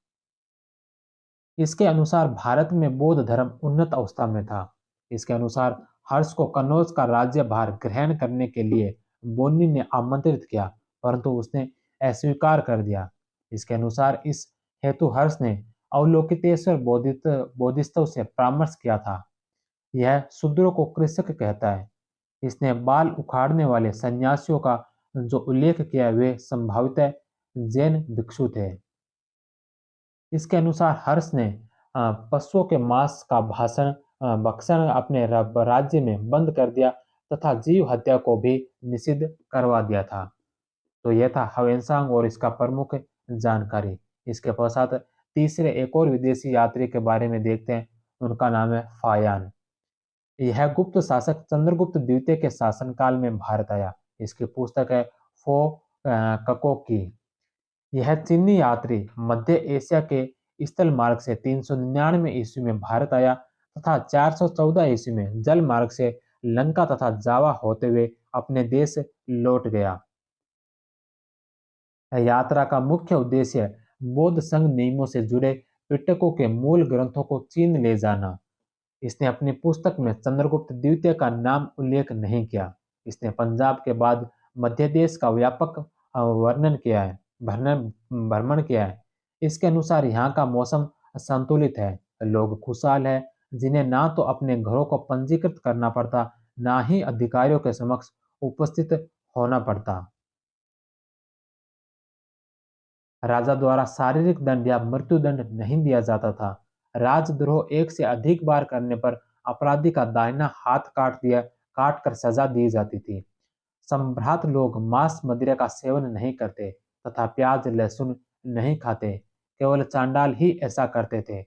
इसके अनुसार भारत में बौद्ध धर्म उन्नत अवस्था में था। इसके अनुसार हर्ष को कन्नौज का राज्यभार ग्रहण करने के लिए बोनी ने आमंत्रित किया, परंतु उसने अस्वीकार कर दिया। इसके अनुसार इस हेतु हर्ष ने अवलोकितेश्वर बोधिसत्व से परामर्श किया था। यह शूद्रों को कृषक कहता है। इसने बाल उखाड़ने वाले सन्यासियों का जो उल्लेख किया वे संभवतः जैन भिक्षु थे। इसके अनुसार हर्ष ने पशुओं के मांस का भक्षण अपने राज्य में बंद कर दिया तथा जीव हत्या को भी निषिद्ध करवा दिया था। तो यह था हवेनसांग और इसका प्रमुख जानकारी। इसके पश्चात तीसरे एक और विदेशी यात्री के बारे में देखते हैं। उनका नाम है फायान। यह गुप्त शासक चंद्रगुप्त द्वितीय के शासनकाल में भारत आया। इसकी पुस्तक है फो कको की। यह चीनी यात्री मध्य एशिया के स्थल मार्ग से 399 ईस्वी में भारत आया तथा 414 ईस्वी में जल मार्ग से लंका तथा जावा होते हुए अपने देश लौट गया। यात्रा का मुख्य उद्देश्य बौद्ध संघ नियमों से जुड़े पिटकों के मूल ग्रंथों को चीन ले जाना। इसने अपनी पुस्तक में चंद्रगुप्त द्वितीय का नाम उल्लेख नहीं किया। इसने पंजाब के बाद मध्य देश का व्यापक वर्णन किया है भ्रमण भ्रमण किया है। इसके अनुसार यहाँ का मौसम संतुलित है, लोग खुशहाल है, जिन्हें ना तो अपने घरों को पंजीकृत करना पड़ता, ना ही अधिकारियों के समक्ष उपस्थित होना पड़ता। राजा द्वारा शारीरिक दंड या मृत्युदंड नहीं दिया जाता था। राजद्रोह एक से अधिक बार करने पर अपराधी का दाहिना हाथ काट कर सजा दी जाती थी। संभ्रांत लोग मांस मदिरा का सेवन नहीं करते तथा प्याज लहसुन नहीं खाते। केवल चांडाल ही ऐसा करते थे।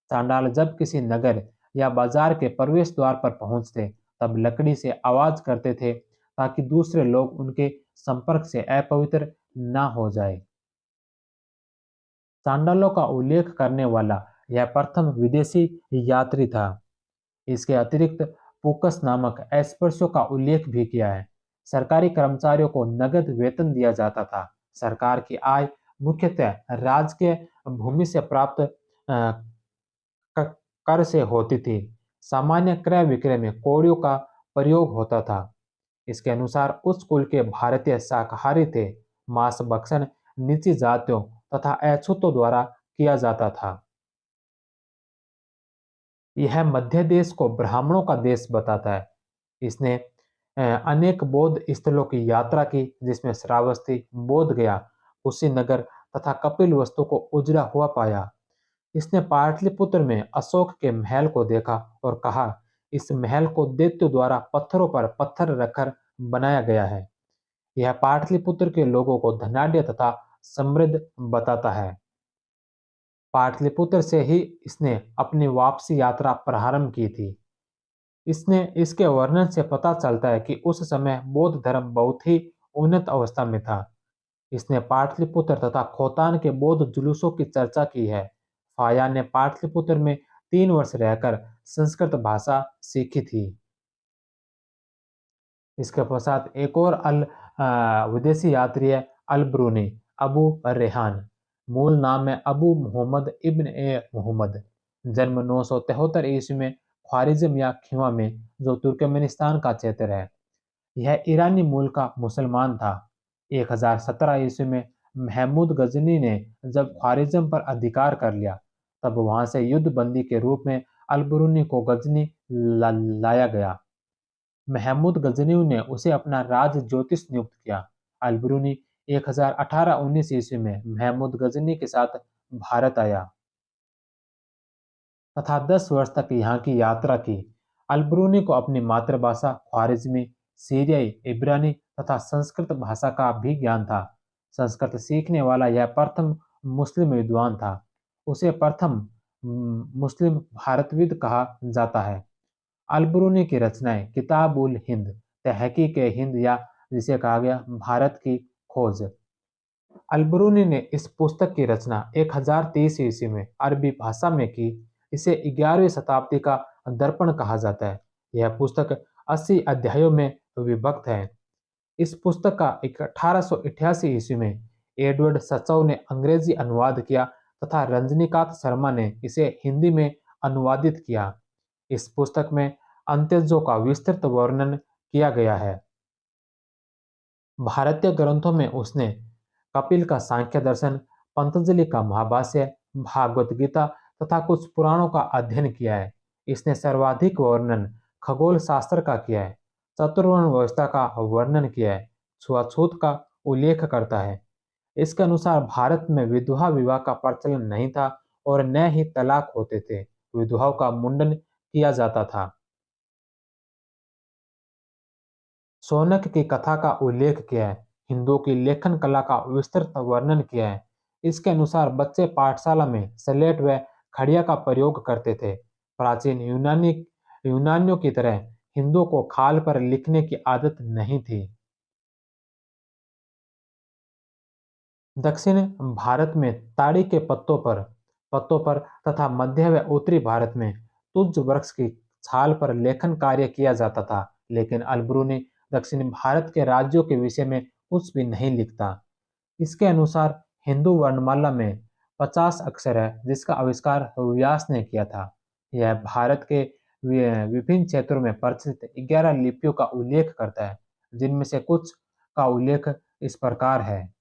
चांडाल जब किसी नगर या बाजार के प्रवेश द्वार पर पहुंचते तब लकड़ी से आवाज करते थे ताकि दूसरे लोग उनके संपर्क से अपवित्र ना हो जाए। चांडालों का उल्लेख करने वाला यह प्रथम विदेशी यात्री था। इसके अतिरिक्त पुकस नामक अस्पृश्यों का उल्लेख भी किया है। सरकारी कर्मचारियों को नगद वेतन दिया जाता था। सरकार की आय मुख्यतः राजकीय भूमि से प्राप्त क- कर से होती थी। सामान्य क्रय विक्रय में कौड़ियों का प्रयोग होता था। इसके अनुसार उस कुल के भारतीय शाकाहारी थे। मांस भक्षण नीची जातियों तथा अछूतों द्वारा किया जाता था। यह मध्य देश को ब्राह्मणों का देश बताता है। इसने अनेक बौद्ध स्थलों की यात्रा की जिसमें श्रावस्ती, बोध गया, कुशीनगर तथा कपिल वस्तु को उजड़ा हुआ पाया। इसने पाटलिपुत्र में अशोक के महल को देखा और कहा, इस महल को दैत्यों द्वारा पत्थरों पर पत्थर रखकर बनाया गया है। यह पाटलिपुत्र के लोगों को धनाढ्य तथा समृद्ध बताता है। पाटलिपुत्र से ही इसने अपनी वापसी यात्रा प्रारंभ की थी। इसने इसके वर्णन से पता चलता है कि उस समय बौद्ध धर्म बहुत ही उन्नत अवस्था में था। इसने पाटलिपुत्र तथा खोतान के बौद्ध जुलूसों की चर्चा की है। फाया ने पाटलिपुत्र में 3 वर्ष रहकर संस्कृत भाषा सीखी थी। इसके पश्चात एक और विदेशी यात्री है अल ब्रूनी, अबू रेहान। मूल नाम है अबू मोहम्मद इब्न ए मोहम्मद। जन्म 973 ईस्वी में ख्वारिज्म या खिवा में, जो तुर्कमेनिस्तान का क्षेत्र है। यह ईरानी मूल का मुसलमान था। 1017 ईस्वी में महमूद गजनी ने जब ख्वारिज्म पर अधिकार कर लिया तब वहां से युद्ध बंदी के रूप में अलबरूनी को गजनी लाया गया। महमूद गजनी ने उसे अपना राज ज्योतिष नियुक्त किया। अलबरूनी 1018-19 ईस्वी में महमूद गजनी के साथ भारत आया तथा 10 वर्ष तक यहाँ की यात्रा की। अलबरूनी को अपनी मातृभाषा ख्वारिज्मी, सीरियाई, इब्रानी तथा संस्कृत भाषा का भी ज्ञान था। संस्कृत सीखने वाला यह प्रथम मुस्लिम विद्वान था। उसे प्रथम मुस्लिम भारतविद कहा जाता है। अलबरूनी की रचनाएं किताब उल हिंद, तहकीक हिंद या जिसे कहा गया भारत की खोज। अलबरूनी ने इस पुस्तक की रचना 1023 ईस्वी में अरबी भाषा में की। इसे 11वीं शताब्दी का दर्पण कहा जाता है। यह पुस्तक 80 अध्यायों में विभक्त है। इस पुस्तक का 1888 ईस्वी में एडवर्ड सचौ ने अंग्रेजी अनुवाद किया तथा रजनीकांत शर्मा ने इसे हिंदी में अनुवादित किया। इस पुस्तक में अंत्यजों का विस्तृत वर्णन किया गया है। भारतीय ग्रंथों में उसने कपिल का सांख्य दर्शन, पतंजलि का महाभाष्य, भागवत गीता तथा कुछ पुराणों का अध्ययन किया है। इसने सर्वाधिक वर्णन खगोल शास्त्र का किया है, चतुर्वर्ण व्यवस्था का वर्णन किया है, छुआछूत का उल्लेख करता है। इसके अनुसार भारत में विधवा विवाह का प्रचलन नहीं था और न ही तलाक होते थे। विधवाओं का मुंडन किया जाता था। शौनक की कथा का उल्लेख किया है। हिंदुओं की लेखन कला का विस्तृत वर्णन किया है। इसके अनुसार बच्चे पाठशाला में स्लेट व खड़िया का प्रयोग करते थे। प्राचीन यूनानियों की तरह हिंदुओं को खाल पर लिखने की आदत नहीं थी। दक्षिण भारत में ताड़ी के पत्तों पर तथा मध्य व उत्तरी भारत में तुज वृक्ष की छाल पर लेखन कार्य किया जाता था। लेकिन अलबरूनी दक्षिण भारत के राज्यों के विषय में कुछ भी नहीं लिखता। इसके अनुसार हिंदू वर्णमाला में 50 अक्षर है जिसका आविष्कार व्यास ने किया था। यह भारत के विभिन्न क्षेत्रों में प्रचलित 11 लिपियों का उल्लेख करता है, जिनमें से कुछ का उल्लेख इस प्रकार है।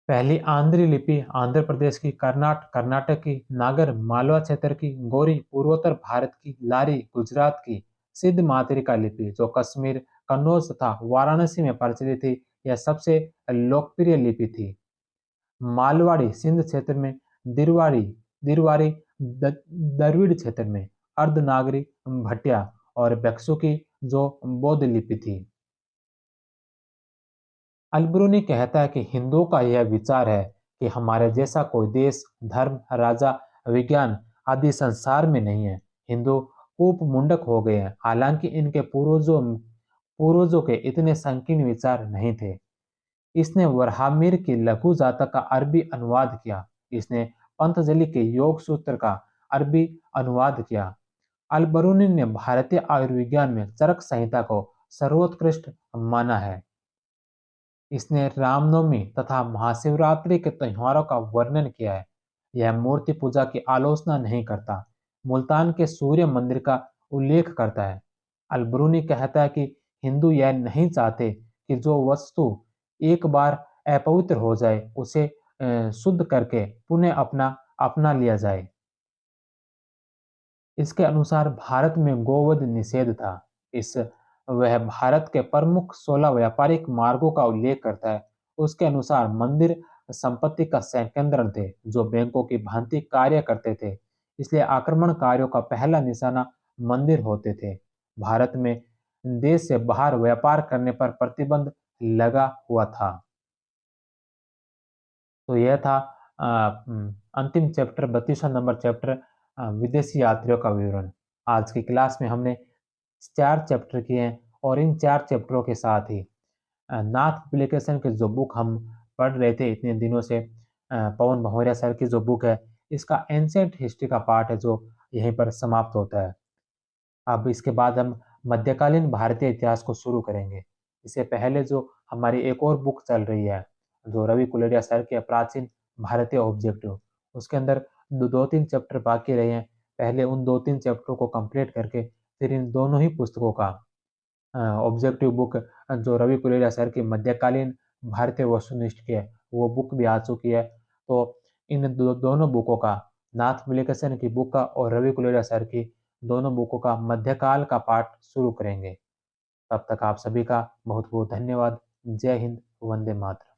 पहली आंध्री लिपि आंध्र प्रदेश की, कर्नाटक की, नागर मालवा क्षेत्र की, गोरी पूर्वोत्तर भारत की, लारी गुजरात की, सिद्ध मातृका लिपि जो कश्मीर, कन्नौज तथा वाराणसी में प्रचलित थी, यह सबसे लोकप्रिय लिपि थी। मालवाड़ी सिंध क्षेत्र में, दिरवाड़ी दिरवारी द्रविड़ क्षेत्र में, अर्धनागरी भटिया और बक्सों की जो बौद्ध लिपि थी। अलबरूनी कहता है कि हिंदुओं का यह विचार है कि हमारे जैसा कोई देश, धर्म, राजा, विज्ञान आदि संसार में नहीं है। हिंदू कूपमुंडक हो गए हैं, हालांकि इनके पूर्वजों के इतने संकीर्ण विचार नहीं थे। इसने वराहमिहिर की लघु जातक का अरबी अनुवाद किया। इसने पंतजलि के योग सूत्र का अरबी अनुवाद किया। अलबरूनी ने भारतीय आयुर्विज्ञान में चरक संहिता को सर्वोत्कृष्ट माना है। इसने रामनवमी तथा महाशिवरात्रि के त्योहारों का वर्णन किया है। यह मूर्ति पूजा की आलोचना नहीं करता, मुल्तान के सूर्य मंदिर का उल्लेख करता है। अलबरूनी कहता है कि हिंदू यह नहीं चाहते कि जो वस्तु एक बार अपवित्र हो जाए उसे शुद्ध करके पुनः अपना अपना लिया जाए। इसके अनुसार भारत में गोवध निषेध था। इस वह भारत के प्रमुख 16 व्यापारिक मार्गों का उल्लेख करता है। उसके अनुसार मंदिर संपत्ति का संकेंद्रण थे जो बैंकों की भांति कार्य करते थे। इसलिए आक्रमणकारियों का पहला निशाना मंदिर होते थे। भारत में देश से बाहर व्यापार करने पर प्रतिबंध लगा हुआ था। तो यह था अंतिम चैप्टर 32वां नंबर चैप्टर विदेशी यात्रियों का विवरण। आज की क्लास में हमने 4 चैप्टर किए हैं और इन 4 चैप्टरों के साथ ही नाथ पब्लिकेशन की जो बुक हम पढ़ रहे थे इतने दिनों से, पवन भंवरिया सर की जो बुक है, इसका एंशिएंट हिस्ट्री का पार्ट है जो यहीं पर समाप्त होता है। अब इसके बाद हम मध्यकालीन भारतीय इतिहास को शुरू करेंगे। इससे पहले जो हमारी एक और बुक चल रही है, जो रवि कुलरिया सर के प्राचीन भारतीय ऑब्जेक्टिव, उसके अंदर दो तीन चैप्टर बाकी रहे हैं। पहले उन 2-3 चैप्टरों को कंप्लीट करके फिर इन दोनों ही पुस्तकों का ऑब्जेक्टिव बुक जो रवि कुलेरिया सर की मध्यकालीन भारतीय वस्तुनिष्ठ की है, वो बुक भी आ चुकी है। तो इन दोनों बुकों का, नाथ पब्लिकेशन की बुक का और रवि कुलेरिया सर की दोनों बुकों का मध्यकाल का पाठ शुरू करेंगे। तब तक आप सभी का बहुत बहुत धन्यवाद। जय हिंद, वंदे मातरम।